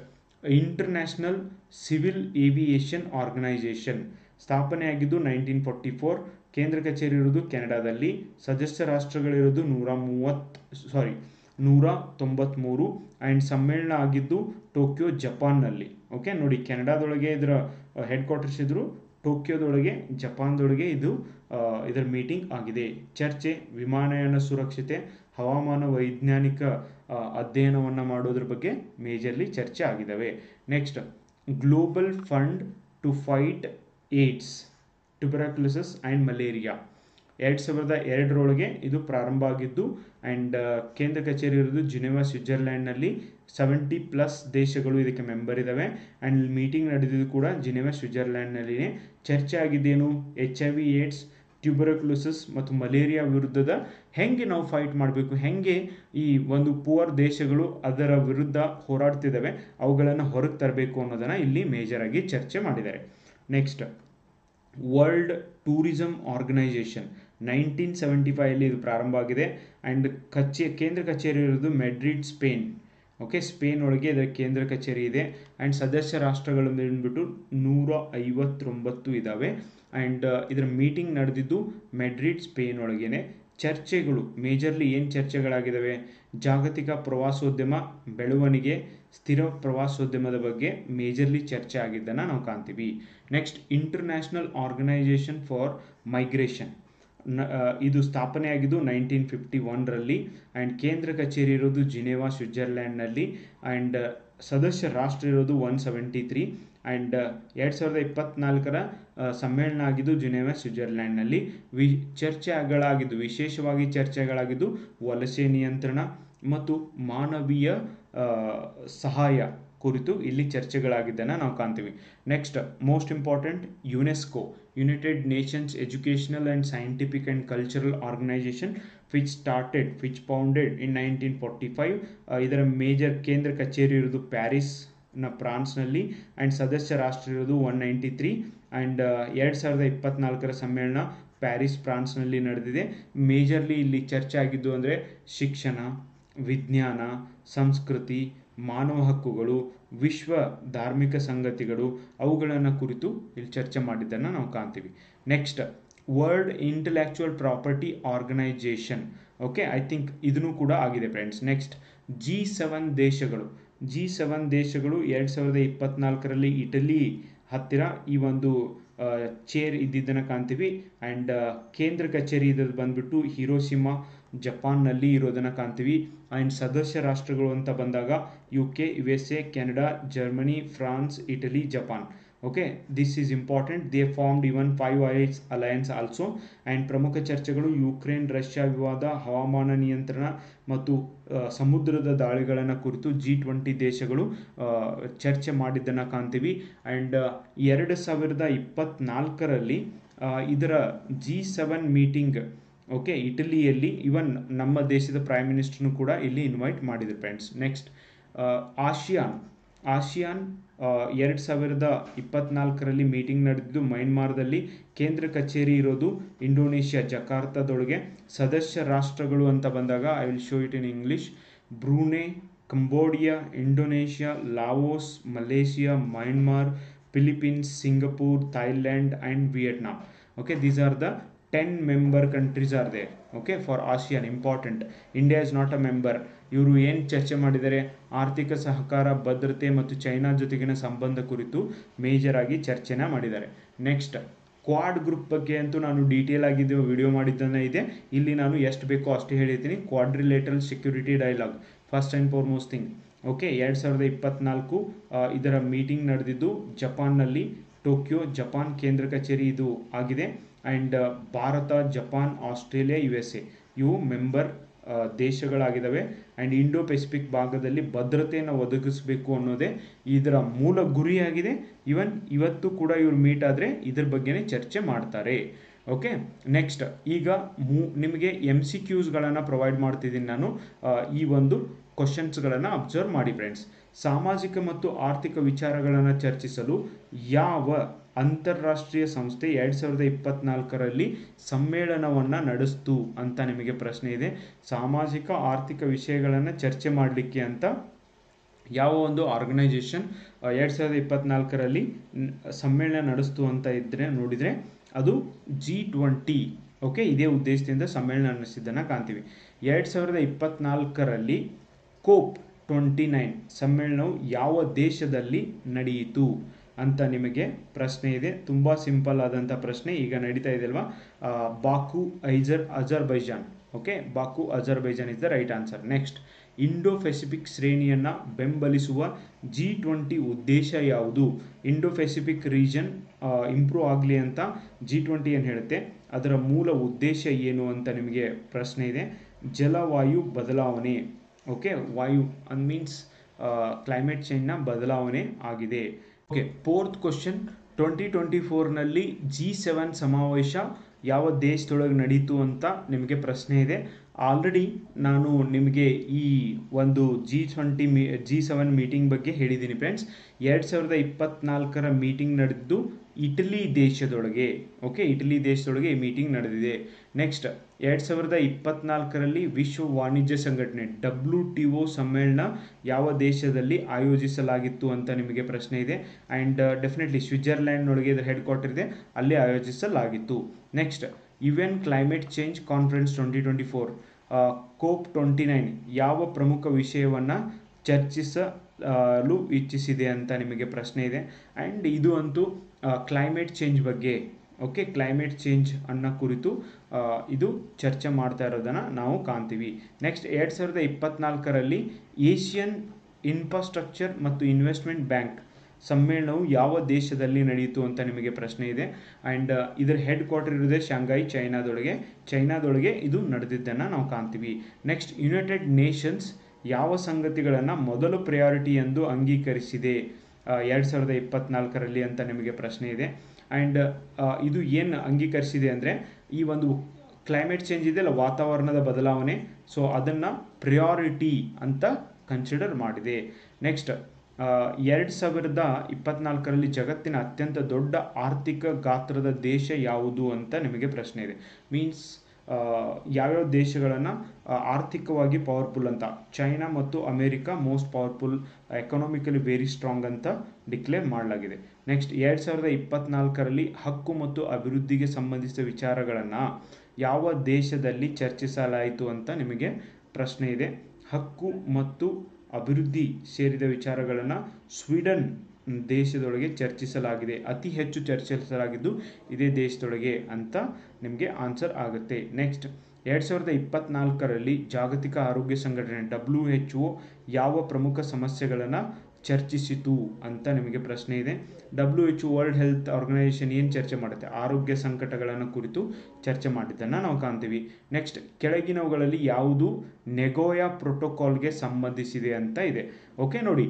international civil aviation organisation ಸ್ಥಾಪನೆ ಆಗಿದ್ದು 1944. ಕೇಂದ್ರ ಕಚೇರಿ ಇರೋದು ಕೆನಡಾದಲ್ಲಿ. ಸದಸ್ಯ ರಾಷ್ಟ್ರಗಳಿರೋದು 193 ಆ್ಯಂಡ್ ಸಮ್ಮೇಳನ ಆಗಿದ್ದು ಟೋಕಿಯೋ ಜಪಾನ್ನಲ್ಲಿ. ಓಕೆ, ನೋಡಿ, ಕೆನಡಾದೊಳಗೆ ಇದರ ಹೆಡ್ ಕ್ವಾರ್ಟರ್ಸ್ ಇದ್ರು, ಟೋಕಿಯೋದೊಳಗೆ ಜಪಾನ್ದೊಳಗೆ ಇದರ ಮೀಟಿಂಗ್ ಆಗಿದೆ. ಚರ್ಚೆ ವಿಮಾನಯಾನ ಸುರಕ್ಷತೆ, ಹವಾಮಾನ ವೈಜ್ಞಾನಿಕ ಅಧ್ಯಯನವನ್ನು ಮಾಡೋದ್ರ ಬಗ್ಗೆ ಮೇಜರ್ಲಿ ಚರ್ಚೆ ಆಗಿದ್ದಾವೆ. Next, global fund to fight AIDS, tuberculosis and malaria 2002 ಇದು ಪ್ರಾರಂಭ ಆಗಿದ್ದು. ಆ್ಯಂಡ್ ಕೇಂದ್ರ ಕಚೇರಿ ಇರೋದು ಜಿನೆವಾ ಸ್ವಿಟ್ಜರ್ಲ್ಯಾಂಡ್ನಲ್ಲಿ. 70+ ದೇಶಗಳು ಇದಕ್ಕೆ ಮೆಂಬರ್ ಇದ್ದಾವೆ. ಆ್ಯಂಡ್ ಮೀಟಿಂಗ್ ನಡೆದಿದ್ದು ಕೂಡ ಜಿನೆವಾ ಸ್ವಿಟ್ಜರ್ಲ್ಯಾಂಡ್ನಲ್ಲಿನೇ. ಚರ್ಚೆ ಆಗಿದ್ದೇನು, HIV, ಏಡ್ಸ್, ಟ್ಯೂಬರಕ್ಯುಲೋಸಿಸ್ ಮತ್ತು ಮಲೇರಿಯಾ ವಿರುದ್ಧದ ಹೆಂಗೆ ನಾವು ಫೈಟ್ ಮಾಡಬೇಕು, ಹೆಂಗೆ ಈ ಒಂದು ಪುವರ್ ದೇಶಗಳು ಅದರ ವಿರುದ್ಧ ಹೋರಾಡ್ತಿದ್ದಾವೆ, ಅವುಗಳನ್ನು ಹೊರಗೆ ತರಬೇಕು ಅನ್ನೋದನ್ನು ಇಲ್ಲಿ ಮೇಜರ್ ಆಗಿ ಚರ್ಚೆ ಮಾಡಿದ್ದಾರೆ. ನೆಕ್ಸ್ಟ್, ವರ್ಲ್ಡ್ ಟೂರಿಸಮ್ ಆರ್ಗನೈಸೇಷನ್ 1975 ಇದು ಪ್ರಾರಂಭ ಆಗಿದೆ. ಆ್ಯಂಡ್ ಕೇಂದ್ರ ಕಚೇರಿ ಇರೋದು ಮೆಡ್ರಿಡ್, ಸ್ಪೇನ್. ಓಕೆ, ಸ್ಪೇನ್ ಒಳಗೆ ಇದರ ಕೇಂದ್ರ ಕಚೇರಿ ಇದೆ. ಆ್ಯಂಡ್ ಸದಸ್ಯ ರಾಷ್ಟ್ರಗಳು ಬಂದ್ಬಿಟ್ಟು 159 ಇದ್ದಾವೆ. ಆ್ಯಂಡ್ ಇದರ ಮೀಟಿಂಗ್ ನಡೆದಿದ್ದು ಮೆಡ್ರಿಡ್, ಸ್ಪೇನ್ ಒಳಗೇನೆ. ಚರ್ಚೆಗಳು ಮೇಜರ್ಲಿ ಏನು ಚರ್ಚೆಗಳಾಗಿದ್ದಾವೆ, ಜಾಗತಿಕ ಪ್ರವಾಸೋದ್ಯಮ ಬೆಳವಣಿಗೆ, ಸ್ಥಿರ ಪ್ರವಾಸೋದ್ಯಮದ ಬಗ್ಗೆ ಮೇಜರ್ಲಿ ಚರ್ಚೆ ಆಗಿದ್ದನ್ನು ನಾವು ಕಾಣ್ತೀವಿ. Next, international organisation for migration ಇದು ಸ್ಥಾಪನೆ ಆಗಿದ್ದು 1951ರಲ್ಲಿ. ಆ್ಯಂಡ್ ಕೇಂದ್ರ ಕಚೇರಿ ಇರೋದು ಜಿನೆವಾ ಸ್ವಿಟ್ಜರ್ಲ್ಯಾಂಡ್ನಲ್ಲಿ. ಆ್ಯಂಡ್ ಸದಸ್ಯ ರಾಷ್ಟ್ರ ಇರೋದು 173. ಆ್ಯಂಡ್ 2024 ಸಮ್ಮೇಳನ ಆಗಿದ್ದು ಜಿನೆವಾ ಸ್ವಿಟ್ಜರ್ಲ್ಯಾಂಡ್ನಲ್ಲಿ. ವಿಶೇಷವಾಗಿ ಚರ್ಚೆಗಳಾಗಿದ್ದು ವಲಸೆ ನಿಯಂತ್ರಣ ಮತ್ತು ಮಾನವೀಯ ಸಹಾಯ ಕುರಿತು ಇಲ್ಲಿ ಚರ್ಚೆಗಳಾಗಿದ್ದನ್ನು ನಾವು ಕಾಣ್ತೀವಿ. Next, most important, UNESCO, United Nations educational and scientific and cultural organisation which founded in 1945. ಇದರ ಮೇಜರ್ ಕೇಂದ್ರ ಕಚೇರಿ ಇರೋದು ಪ್ಯಾರಿಸ್ನ ಫ್ರಾನ್ಸ್ನಲ್ಲಿ. ಆ್ಯಂಡ್ ಸದಸ್ಯ ರಾಷ್ಟ್ರ ಇರೋದು 193. ಆ್ಯಂಡ್ 2024 ಸಮ್ಮೇಳನ ಪ್ಯಾರಿಸ್, ಫ್ರಾನ್ಸ್ನಲ್ಲಿ ನಡೆದಿದೆ. ಮೇಜರ್ಲಿ ಇಲ್ಲಿ ಚರ್ಚೆ ಆಗಿದ್ದು ಅಂದರೆ ಶಿಕ್ಷಣ, ವಿಜ್ಞಾನ, ಸಂಸ್ಕೃತಿ, ಮಾನವ ಹಕ್ಕುಗಳು, ವಿಶ್ವ ಧಾರ್ಮಿಕ ಸಂಗತಿಗಳು, ಅವುಗಳನ್ನು ಕುರಿತು ಇಲ್ಲಿ ಚರ್ಚೆ ಮಾಡಿದ್ದನ್ನು ನಾವು ಕಾಣ್ತೀವಿ. Next, world intellectual property organisation. Okay, I think ಇದನ್ನು ಕೂಡ ಆಗಿದೆ ಫ್ರೆಂಡ್ಸ್. ನೆಕ್ಸ್ಟ್, G7 ದೇಶಗಳು 2024ರಲ್ಲಿ ಇಟಲಿ ಹತ್ತಿರ ಈ ಒಂದು ಚೇರ್ ಇದ್ದಿದ್ದನ್ನು ಕಾಣ್ತೀವಿ. ಆ್ಯಂಡ್ ಕೇಂದ್ರ ಕಚೇರಿ ಇದ್ರದ್ದು ಬಂದ್ಬಿಟ್ಟು ಹಿರೋಶಿಮಾ, ಜಪಾನ್ನಲ್ಲಿ ಇರೋದನ್ನು ಕಾಣ್ತೀವಿ. ಆ್ಯಂಡ್ ಸದಸ್ಯ ರಾಷ್ಟ್ರಗಳು ಅಂತ ಬಂದಾಗ UK, USA, Canada, Germany, France, Italy, Japan. Okay, this is important. They formed even 5 alliance also. And ಪ್ರಮುಖ ಚರ್ಚೆಗಳು ಯುಕ್ರೇನ್ ರಷ್ಯಾ ವಿವಾದ, ಹವಾಮಾನ ನಿಯಂತ್ರಣ ಮತ್ತು ಸಮುದ್ರದ ದಾಳಿಗಳನ್ನು ಕುರಿತು G20 ದೇಶಗಳು ಚರ್ಚೆ ಮಾಡಿದ್ದನ್ನು ಕಾಣ್ತೀವಿ. ಆ್ಯಂಡ್ 2024ರಲ್ಲಿ ಇದರ G7 ಮೀಟಿಂಗ್ ಓಕೆ ಇಟಲಿಯಲ್ಲಿ ಇವನ್ ನಮ್ಮ ದೇಶದ ಪ್ರೈಮ್ ಮಿನಿಸ್ಟರ್ನು ಕೂಡ ಇಲ್ಲಿ ಇನ್ವೈಟ್ ಮಾಡಿದ್ರು ಫ್ರೆಂಡ್ಸ್. ನೆಕ್ಸ್ಟ್, ಆಸಿಯಾನ್ 2024ರಲ್ಲಿ ಮೀಟಿಂಗ್ ನಡೆದಿದ್ದು ಮಯನ್ಮಾರ್ದಲ್ಲಿ. ಕೇಂದ್ರ ಕಚೇರಿ ಇರೋದು ಇಂಡೋನೇಷ್ಯಾ ಜಕಾರ್ತದೊಳಗೆ. ಸದಸ್ಯ ರಾಷ್ಟ್ರಗಳು ಅಂತ ಬಂದಾಗ I will show it in English: Brunei, Cambodia, Indonesia, Laos, Malaysia, Myanmar, Philippines, Singapore, Thailand and Vietnam. Okay, these are the 10 member countries are there. Okay, for ASEAN, important. India is not a member. ಇವರು ಏನು ಚರ್ಚೆ ಮಾಡಿದ್ದಾರೆ, ಆರ್ಥಿಕ ಸಹಕಾರ, ಭದ್ರತೆ ಮತ್ತು ಚೈನಾ ಜೊತೆಗಿನ ಸಂಬಂಧ ಕುರಿತು ಮೇಜರ್ ಆಗಿ ಚರ್ಚೆನ ಮಾಡಿದ್ದಾರೆ. ನೆಕ್ಸ್ಟ್, ಕ್ವಾಡ್ ಗ್ರೂಪ್ ಬಗ್ಗೆ ಅಂತೂ ನಾನು ಡೀಟೇಲ್ ಆಗಿದ್ದು ವಿಡಿಯೋ ಮಾಡಿದ್ದನ್ನು ಇದೆ. ಇಲ್ಲಿ ನಾನು ಎಷ್ಟು ಬೇಕೋ ಅಷ್ಟೇ ಹೇಳಿದ್ದೀನಿ. Quadrilateral security dialogue first and foremost thing. Okay, 2024 ಇದರ ಮೀಟಿಂಗ್ ನಡೆದಿದ್ದು ಜಪಾನ್ನಲ್ಲಿ, ಟೋಕಿಯೋ, ಜಪಾನ್ ಕೇಂದ್ರ ಕಚೇರಿ ಇದು ಆಗಿದೆ. And Bharat, Japan, Australia, USA ಇವು ಮೆಂಬರ್ ದೇಶಗಳಾಗಿದ್ದಾವೆ. ಆ್ಯಂಡ್ ಇಂಡೋ ಪೆಸಿಫಿಕ್ ಭಾಗದಲ್ಲಿ ಭದ್ರತೆಯನ್ನು ಒದಗಿಸಬೇಕು ಅನ್ನೋದೇ ಇದರ ಮೂಲ ಗುರಿಯಾಗಿದೆ. ಇವತ್ತು ಕೂಡ ಇವರು ಮೀಟ್ ಆದರೆ ಇದ್ರ ಬಗ್ಗೆನೇ ಚರ್ಚೆ ಮಾಡ್ತಾರೆ. ಓಕೆ, ನೆಕ್ಸ್ಟ್, ಈಗ ನಿಮಗೆ MCQಸ್ಗಳನ್ನು ಪ್ರೊವೈಡ್ ಮಾಡ್ತಿದ್ದೀನಿ ನಾನು. ಈ ಒಂದು ಕ್ವಶನ್ಸ್ಗಳನ್ನು ಅಬ್ಸರ್ವ್ ಮಾಡಿ ಫ್ರೆಂಡ್ಸ್. ಸಾಮಾಜಿಕ ಮತ್ತು ಆರ್ಥಿಕ ವಿಚಾರಗಳನ್ನು ಚರ್ಚಿಸಲು ಯಾವ ಅಂತಾರಾಷ್ಟ್ರೀಯ ಸಂಸ್ಥೆ 2024ರಲ್ಲಿ ಸಮ್ಮೇಳನವನ್ನು ನಡೆಸ್ತು ಅಂತ ನಿಮಗೆ ಪ್ರಶ್ನೆ ಇದೆ. ಸಾಮಾಜಿಕ ಆರ್ಥಿಕ ವಿಷಯಗಳನ್ನು ಚರ್ಚೆ ಮಾಡಲಿಕ್ಕೆ ಅಂತ ಯಾವ ಒಂದು ಆರ್ಗನೈಸೇಷನ್ 2024ರಲ್ಲಿ ಸಮ್ಮೇಳನ ನಡೆಸ್ತು ಅಂತ ಇದ್ದರೆ ನೋಡಿದರೆ ಅದು G20. ಓಕೆ, ಇದೇ ಉದ್ದೇಶದಿಂದ ಸಮ್ಮೇಳನ ನಡೆಸಿದ್ದನ್ನು ಕಾಣ್ತೀವಿ. 2024ರಲ್ಲಿ COP29 ಸಮ್ಮೇಳನವು ಯಾವ ದೇಶದಲ್ಲಿ ನಡೆಯಿತು ಅಂತ ನಿಮಗೆ ಪ್ರಶ್ನೆ ಇದೆ. ತುಂಬ ಸಿಂಪಲ್ ಆದಂಥ ಪ್ರಶ್ನೆ. ಈಗ ನಡೀತಾ ಇದೆ ಅಲ್ವಾ, Baku Azerbaijan. Okay, Baku Azerbaijan is the right answer. Next, Indo Pacific ಶ್ರೇಣಿಯನ್ನು ಬೆಂಬಲಿಸುವ G20 ಉದ್ದೇಶ ಯಾವುದು? ಇಂಡೋ ಪೆಸಿಫಿಕ್ ರೀಜನ್ ಇಂಪ್ರೂವ್ ಆಗಲಿ ಅಂತ G20 ಏನು ಹೇಳುತ್ತೆ, ಅದರ ಮೂಲ ಉದ್ದೇಶ ಏನು ಅಂತ ನಿಮಗೆ ಪ್ರಶ್ನೆ ಇದೆ. ಜಲವಾಯು ಬದಲಾವಣೆ. ಓಕೆ, ವಾಯು ಮೀನ್ಸ್ ಕ್ಲೈಮೇಟ್ ಚೇಂಜ್ನ ಬದಲಾವಣೆ ಆಗಿದೆ. ಓಕೆ, ಫೋರ್ತ್ ಕ್ವಶನ್, 2024ನಲ್ಲಿ G7 ಸಮಾವೇಶ ಯಾವ ದೇಶದೊಳಗೆ ನಡೀತು ಅಂತ ನಿಮಗೆ ಪ್ರಶ್ನೆ ಇದೆ. ಆಲ್ರೆಡಿ ನಾನು ನಿಮಗೆ ಈ ಒಂದು G7 ಮೀಟಿಂಗ್ ಬಗ್ಗೆ ಹೇಳಿದ್ದೀನಿ ಫ್ರೆಂಡ್ಸ್. 2024ರ ಮೀಟಿಂಗ್ ನಡೆದಿದ್ದು ಇಟಲಿ ದೇಶದೊಳಗೆ. ಓಕೆ, ಇಟಲಿ ದೇಶದೊಳಗೆ ಈ ಮೀಟಿಂಗ್ ನಡೆದಿದೆ. ನೆಕ್ಸ್ಟ್, 2024ರಲ್ಲಿ ವಿಶ್ವ ವಾಣಿಜ್ಯ ಸಂಘಟನೆ WTO ಸಮ್ಮೇಳನ ಯಾವ ದೇಶದಲ್ಲಿ ಆಯೋಜಿಸಲಾಗಿತ್ತು ಅಂತ ನಿಮಗೆ ಪ್ರಶ್ನೆ ಇದೆ. ಆ್ಯಂಡ್ ಡೆಫಿನೆಟ್ಲಿ ಸ್ವಿಟ್ಜರ್ಲ್ಯಾಂಡ್ನೊಳಗೆ ಇದರ ಹೆಡ್ ಕ್ವಾರ್ಟರ್ ಇದೆ, ಅಲ್ಲೇ ಆಯೋಜಿಸಲಾಗಿತ್ತು. Next, UN climate change conference 2024 COP29 ಯಾವ ಪ್ರಮುಖ ವಿಷಯವನ್ನು ಚರ್ಚಿಸಲು ಇಚ್ಛಿಸಿದೆ ಅಂತ ನಿಮಗೆ ಪ್ರಶ್ನೆ ಇದೆ. ಆ್ಯಂಡ್ ಇದು ಅಂತೂ ಕ್ಲೈಮೇಟ್ ಚೇಂಜ್ ಬಗ್ಗೆ. ಓಕೆ, ಕ್ಲೈಮೇಟ್ ಚೇಂಜ್ ಅನ್ನೋ ಕುರಿತು ಇದು ಚರ್ಚೆ ಮಾಡ್ತಾ ಇರೋದನ್ನು ನಾವು ಕಾಣ್ತೀವಿ. ನೆಕ್ಸ್ಟ್, 2024ರಲ್ಲಿ ಏಷ್ಯನ್ ಇನ್ಫ್ರಾಸ್ಟ್ರಕ್ಚರ್ ಮತ್ತು ಇನ್ವೆಸ್ಟ್ಮೆಂಟ್ ಬ್ಯಾಂಕ್ ಸಮ್ಮೇಳನವು ಯಾವ ದೇಶದಲ್ಲಿ ನಡೆಯಿತು ಅಂತ ನಿಮಗೆ ಪ್ರಶ್ನೆ ಇದೆ. ಆ್ಯಂಡ್ ಇದರ ಹೆಡ್ ಕ್ವಾರ್ಟರ್ ಇರೋದೇ ಶಾಂಘೈ, ಚೈನಾದೊಳಗೆ ಇದು ನಡೆದಿದ್ದನ್ನು ನಾವು ಕಾಣ್ತೀವಿ. ನೆಕ್ಸ್ಟ್, ಯುನೈಟೆಡ್ ನೇಷನ್ಸ್ ಯಾವ ಸಂಗತಿಗಳನ್ನು ಮೊದಲು ಪ್ರಯಾರಿಟಿ ಎಂದು ಅಂಗೀಕರಿಸಿದೆ 2024ರಲ್ಲಿ ಅಂತ ನಿಮಗೆ ಪ್ರಶ್ನೆ ಇದೆ. ಆ್ಯಂಡ್ ಇದು ಏನು ಅಂಗೀಕರಿಸಿದೆ ಅಂದರೆ, ಈ ಒಂದು ಕ್ಲೈಮೇಟ್ ಚೇಂಜ್ ಇದೆಯಲ್ಲ, ವಾತಾವರಣದ ಬದಲಾವಣೆ, ಸೊ ಅದನ್ನು ಪ್ರಿಯಾರಿಟಿ ಅಂತ ಕನ್ಸಿಡರ್ ಮಾಡಿದೆ. ನೆಕ್ಸ್ಟ್, 2024ರಲ್ಲಿ ಜಗತ್ತಿನ ಅತ್ಯಂತ ದೊಡ್ಡ ಆರ್ಥಿಕ ಗಾತ್ರದ ದೇಶ ಯಾವುದು ಅಂತ ನಿಮಗೆ ಪ್ರಶ್ನೆ ಇದೆ. ಮೀನ್ಸ್ ಯಾವ್ಯಾವ ದೇಶಗಳನ್ನು ಆರ್ಥಿಕವಾಗಿ ಪವರ್ಫುಲ್ ಅಂತ, ಚೈನಾ ಮತ್ತು America most powerful, economically very strong ಅಂತ ಡಿಕ್ಲೇರ್ ಮಾಡಲಾಗಿದೆ. ನೆಕ್ಸ್ಟ್, 2024ರಲ್ಲಿ ಹಕ್ಕು ಮತ್ತು ಅಭಿವೃದ್ಧಿಗೆ ಸಂಬಂಧಿಸಿದ ವಿಚಾರಗಳನ್ನು ಯಾವ ದೇಶದಲ್ಲಿ ಚರ್ಚಿಸಲಾಯಿತು ಅಂತ ನಿಮಗೆ ಪ್ರಶ್ನೆ ಇದೆ. ಹಕ್ಕು ಮತ್ತು ಅಭಿವೃದ್ಧಿ ಸೇರಿದ ವಿಚಾರಗಳನ್ನು ಸ್ವೀಡನ್ ದೇಶದೊಳಗೆ ಚರ್ಚಿಸಲಾಗಿದೆ. ಅತಿ ಹೆಚ್ಚು ಚರ್ಚಿಸಲಾಗಿದ್ದು ಇದೇ ದೇಶದೊಳಗೆ ಅಂತ ನಿಮಗೆ ಆನ್ಸರ್ ಆಗುತ್ತೆ. ನೆಕ್ಸ್ಟ್, 2024ರಲ್ಲಿ ಜಾಗತಿಕ ಆರೋಗ್ಯ ಸಂಘಟನೆ WHO ಯಾವ ಪ್ರಮುಖ ಸಮಸ್ಯೆಗಳನ್ನು ಚರ್ಚಿಸಿತು ಅಂತ ನಿಮಗೆ ಪ್ರಶ್ನೆ ಇದೆ. WHO ವರ್ಲ್ಡ್ ಹೆಲ್ತ್ ಆರ್ಗನೈಸೇಷನ್ ಏನು ಚರ್ಚೆ ಮಾಡುತ್ತೆ, ಆರೋಗ್ಯ ಸಂಕಟಗಳನ್ನು ಕುರಿತು ಚರ್ಚೆ ಮಾಡಿದ್ದನ್ನು ನಾವು ಕಾಣ್ತೀವಿ. ನೆಕ್ಸ್ಟ್, ಕೆಳಗಿನವುಗಳಲ್ಲಿ ಯಾವುದು ನೆಗೋಯಾ ಪ್ರೋಟೋಕಾಲ್ಗೆ ಸಂಬಂಧಿಸಿದೆ ಅಂತ ಇದೆ. ಓಕೆ, ನೋಡಿ,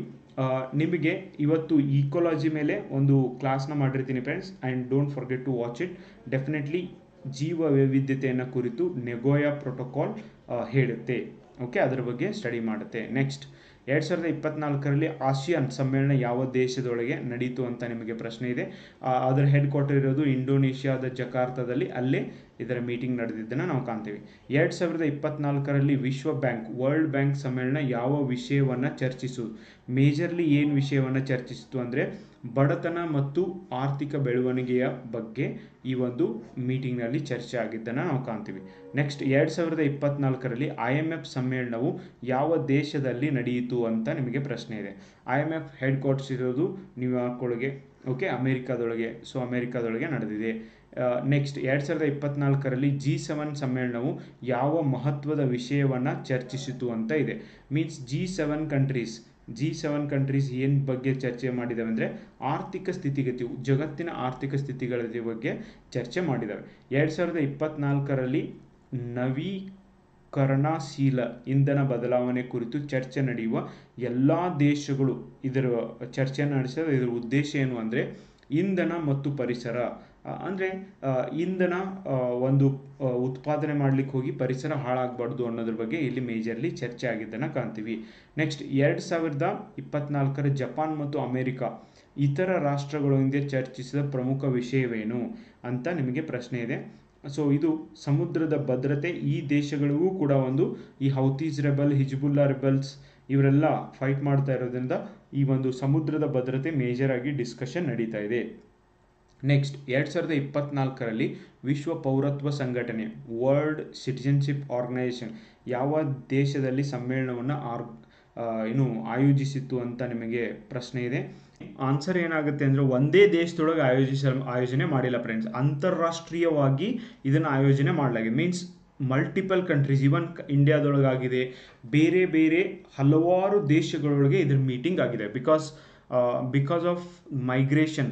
ನಿಮಗೆ ಇವತ್ತು ಈಕೋಲಾಜಿ ಮೇಲೆ ಒಂದು ಕ್ಲಾಸ್ನ ಮಾಡಿರ್ತೀನಿ friends, and don't forget to watch it. Definitely ಜೀವ ವೈವಿಧ್ಯತೆಯನ್ನು ಕುರಿತು ನೆಗೋಯಾ ಪ್ರೋಟೋಕಾಲ್ ಹೇಳುತ್ತೆ. ಓಕೆ, ಅದರ ಬಗ್ಗೆ ಸ್ಟಡಿ ಮಾಡುತ್ತೆ. ನೆಕ್ಸ್ಟ್, 2024ರಲ್ಲಿ ಆಸಿಯಾನ್ ಸಮ್ಮೇಳನ ಯಾವ ದೇಶದೊಳಗೆ ನಡೀತು ಅಂತ ನಿಮಗೆ ಪ್ರಶ್ನೆ ಇದೆ. ಅದರ ಹೆಡ್ ಕ್ವಾರ್ಟರ್ ಇರೋದು ಇಂಡೋನೇಷ್ಯಾದ ಜಕಾರ್ತದಲ್ಲಿ, ಅಲ್ಲೇ ಇದರ ಮೀಟಿಂಗ್ ನಡೆದಿದ್ದನ್ನು ನಾವು ಕಾಣ್ತೀವಿ. 2024ರಲ್ಲಿ ವಿಶ್ವ ಬ್ಯಾಂಕ್ ವರ್ಲ್ಡ್ ಬ್ಯಾಂಕ್ ಸಮ್ಮೇಳನ ಯಾವ ವಿಷಯವನ್ನು ಮೇಜರ್ಲಿ ಏನು ವಿಷಯವನ್ನು ಚರ್ಚಿಸಿತು ಅಂದರೆ ಬಡತನ ಮತ್ತು ಆರ್ಥಿಕ ಬೆಳವಣಿಗೆಯ ಬಗ್ಗೆ ಈ ಒಂದು ಮೀಟಿಂಗ್ನಲ್ಲಿ ಚರ್ಚೆ ಆಗಿದ್ದನ್ನು ನಾವು ಕಾಣ್ತೀವಿ. ನೆಕ್ಸ್ಟ್, 2024ರಲ್ಲಿ IMF ಸಮ್ಮೇಳನವು ಯಾವ ದೇಶದಲ್ಲಿ ನಡೆಯಿತು ಅಂತ ನಿಮಗೆ ಪ್ರಶ್ನೆ ಇದೆ. IMF ಹೆಡ್ ಕ್ವಾರ್ಟರ್ಸ್ ಇರೋದು ನ್ಯೂಯಾರ್ಕ್ ಒಳಗೆ. ಓಕೆ, ಅಮೇರಿಕಾದೊಳಗೆ ನಡೆದಿದೆ. ನೆಕ್ಸ್ಟ್, 2024ರಲ್ಲಿ G7 ಸಮ್ಮೇಳನವು ಯಾವ ಮಹತ್ವದ ವಿಷಯವನ್ನು ಚರ್ಚಿಸಿತು ಅಂತ ಇದೆ. ಮೀನ್ಸ್ G7 ಕಂಟ್ರೀಸ್ ಏನು ಬಗ್ಗೆ ಚರ್ಚೆ ಮಾಡಿದ್ದಾವೆ ಅಂದರೆ ಆರ್ಥಿಕ ಸ್ಥಿತಿಗತಿ, ಜಗತ್ತಿನ ಆರ್ಥಿಕ ಸ್ಥಿತಿಗತಿ ಬಗ್ಗೆ ಚರ್ಚೆ ಮಾಡಿದ್ದಾವೆ. 2024ರಲ್ಲಿ ನವೀಕರಣಶೀಲ ಇಂಧನ ಬದಲಾವಣೆ ಕುರಿತು ಚರ್ಚೆ ನಡೆಯುವ ಎಲ್ಲ ದೇಶಗಳು ಇದರ ಚರ್ಚೆಯನ್ನು ನಡೆಸಿದ. ಇದರ ಉದ್ದೇಶ ಏನು ಅಂದರೆ ಇಂಧನ ಮತ್ತು ಪರಿಸರ ಅಂದರೆ ಇಂಧನ ಒಂದು ಉತ್ಪಾದನೆ ಮಾಡಲಿಕ್ಕೆ ಹೋಗಿ ಪರಿಸರ ಹಾಳಾಗಬಾರ್ದು ಅನ್ನೋದ್ರ ಬಗ್ಗೆ ಇಲ್ಲಿ ಮೇಜರ್ಲಿ ಚರ್ಚೆ ಆಗಿದ್ದನ್ನು ಕಾಣ್ತೀವಿ. ನೆಕ್ಸ್ಟ್ 2024 ಜಪಾನ್ ಮತ್ತು ಅಮೆರಿಕ ಇತರ ರಾಷ್ಟ್ರಗಳೊಂದಿಗೆ ಚರ್ಚಿಸಿದ ಪ್ರಮುಖ ವಿಷಯವೇನು ಅಂತ ನಿಮಗೆ ಪ್ರಶ್ನೆ ಇದೆ. ಸೊ ಇದು ಸಮುದ್ರದ ಭದ್ರತೆ. ಈ ದೇಶಗಳಿಗೂ ಕೂಡ ಒಂದು ಈ ಹೌತೀಸ್ ರೆಬಲ್, ಹಿಜ್ಬುಲ್ಲಾ ರೆಬಲ್ಸ್ ಇವರೆಲ್ಲ ಫೈಟ್ ಮಾಡ್ತಾ ಇರೋದ್ರಿಂದ ಈ ಒಂದು ಸಮುದ್ರದ ಭದ್ರತೆ ಮೇಜರ್ ಆಗಿ ಡಿಸ್ಕಷನ್ ನಡೀತಾ ಇದೆ. ನೆಕ್ಸ್ಟ್ 2024 ವಿಶ್ವ ಪೌರತ್ವ ಸಂಘಟನೆ ವರ್ಲ್ಡ್ ಸಿಟಿಜನ್ಶಿಪ್ ಆರ್ಗನೈಸೇಷನ್ ಯಾವ ದೇಶದಲ್ಲಿ ಸಮ್ಮೇಳನವನ್ನು ಆಯೋಜಿಸಿತ್ತು ಅಂತ ನಿಮಗೆ ಪ್ರಶ್ನೆ ಇದೆ. ಆನ್ಸರ್ ಏನಾಗುತ್ತೆ ಅಂದರೆ ಒಂದೇ ದೇಶದೊಳಗೆ ಆಯೋಜನೆ ಮಾಡಿಲ್ಲ ಫ್ರೆಂಡ್ಸ್, ಅಂತಾರಾಷ್ಟ್ರೀಯವಾಗಿ ಇದನ್ನು ಆಯೋಜನೆ ಮಾಡಲಾಗಿದೆ. ಮೀನ್ಸ್ ಮಲ್ಟಿಪಲ್ ಕಂಟ್ರೀಸ್, ಈವನ್ ಇಂಡಿಯಾದೊಳಗಾಗಿದೆ, ಬೇರೆ ಬೇರೆ ಹಲವಾರು ದೇಶಗಳೊಳಗೆ ಇದ್ರ ಮೀಟಿಂಗ್ ಆಗಿದೆ. ಬಿಕಾಸ್ ಆಫ್ ಮೈಗ್ರೇಷನ್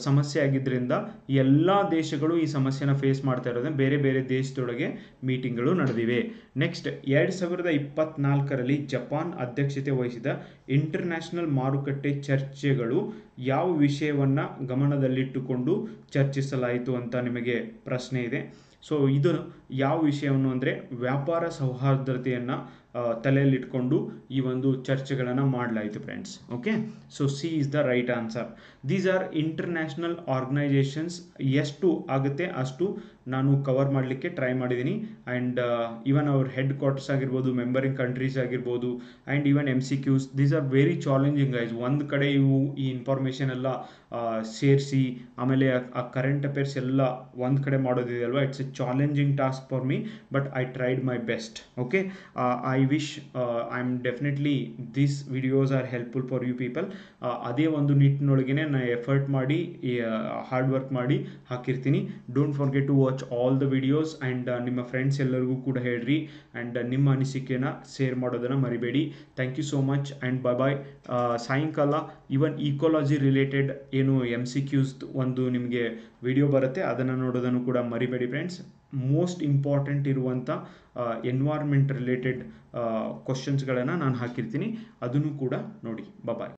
ಸಮಸ್ಯೆ ಆಗಿದ್ದರಿಂದ ಎಲ್ಲ ದೇಶಗಳು ಈ ಸಮಸ್ಯೆನ ಫೇಸ್ ಮಾಡ್ತಾ ಇರೋದ್ರಿಂದ ಬೇರೆ ಬೇರೆ ದೇಶದೊಳಗೆ ಮೀಟಿಂಗ್ಗಳು ನಡೆದಿವೆ. ನೆಕ್ಸ್ಟ್ 2024 ಜಪಾನ್ ಅಧ್ಯಕ್ಷತೆ ವಹಿಸಿದ ಇಂಟರ್ನ್ಯಾಷನಲ್ ಮಾರುಕಟ್ಟೆ ಚರ್ಚೆಗಳು ಯಾವ ವಿಷಯವನ್ನು ಗಮನದಲ್ಲಿಟ್ಟುಕೊಂಡು ಚರ್ಚಿಸಲಾಯಿತು ಅಂತ ನಿಮಗೆ ಪ್ರಶ್ನೆ ಇದೆ. ಸೊ ಇದು ಯಾವ ವಿಷಯವನ್ನು ಅಂದರೆ ವ್ಯಾಪಾರ ಸೌಹಾರ್ದತೆಯನ್ನು ತಲೆಯಲ್ಲಿಟ್ಕೊಂಡು ಈ ಒಂದು ಚರ್ಚೆಗಳನ್ನು ಮಾಡಲಾಯಿತು friends. Okay, so C is the right answer. These are international organisations. ಎಷ್ಟು ಆಗುತ್ತೆ ಅಷ್ಟು ನಾನು ಕವರ್ ಮಾಡಲಿಕ್ಕೆ ಟ್ರೈ ಮಾಡಿದ್ದೀನಿ. ಆ್ಯಂಡ್ ಈವನ್ ಅವ್ರ ಹೆಡ್ ಕ್ವಾರ್ಟರ್ಸ್ ಆಗಿರ್ಬೋದು, ಮೆಂಬರಿಂಗ್ ಕಂಟ್ರೀಸ್ ಆಗಿರ್ಬೋದು, and even MCQs. These are very challenging guys. ಒಂದು ಕಡೆ ಈ ಇನ್ಫಾರ್ಮೇಷನ್ ಎಲ್ಲ ಸೇರಿಸಿ ಆಮೇಲೆ ಆ ಕರೆಂಟ್ ಅಫೇರ್ಸ್ ಎಲ್ಲ ಒಂದು ಕಡೆ ಮಾಡೋದಿದೆ ಅಲ್ವಾ. It's a challenging task for me, but I tried my best. Okay, I wish I am definitely these videos are helpful for you people. ಅದೇ ಒಂದು ನಿಟ್ಟಿನೊಳಗೆ ನಾನು ಎಫರ್ಟ್ ಮಾಡಿ ಹಾರ್ಡ್ ವರ್ಕ್ ಮಾಡಿ ಹಾಕಿರ್ತೀನಿ. Don't forget to watch all the videos and ನಿಮ್ಮ ಫ್ರೆಂಡ್ಸ್ ಎಲ್ಲರಿಗೂ ಕೂಡ ಹೇಳ್ರಿ ಆ್ಯಂಡ್ ನಿಮ್ಮ ಅನಿಸಿಕೆನ ಶೇರ್ ಮಾಡೋದನ್ನು ಮರಿಬೇಡಿ. Thank you so much and bye. ಸಾಯಂಕಾಲ ಈವನ್ ಈಕೋಲಾಜಿ ರಿಲೇಟೆಡ್ ಏನು MCQs ಒಂದು ನಿಮಗೆ ವಿಡಿಯೋ ಬರುತ್ತೆ, ಅದನ್ನು ನೋಡೋದನ್ನು ಕೂಡ ಮರಿಬೇಡಿ ಫ್ರೆಂಡ್ಸ್. ಮೋಸ್ಟ್ ಇಂಪಾರ್ಟೆಂಟ್ ಇರುವಂಥ ಎನ್ವೈರ್ಮೆಂಟ್ ರಿಲೇಟೆಡ್ ಕ್ವಶನ್ಸ್ಗಳನ್ನು ನಾನು ಹಾಕಿರ್ತೀನಿ, ಅದನ್ನು ಕೂಡ ನೋಡಿ. ಬಾಯ್.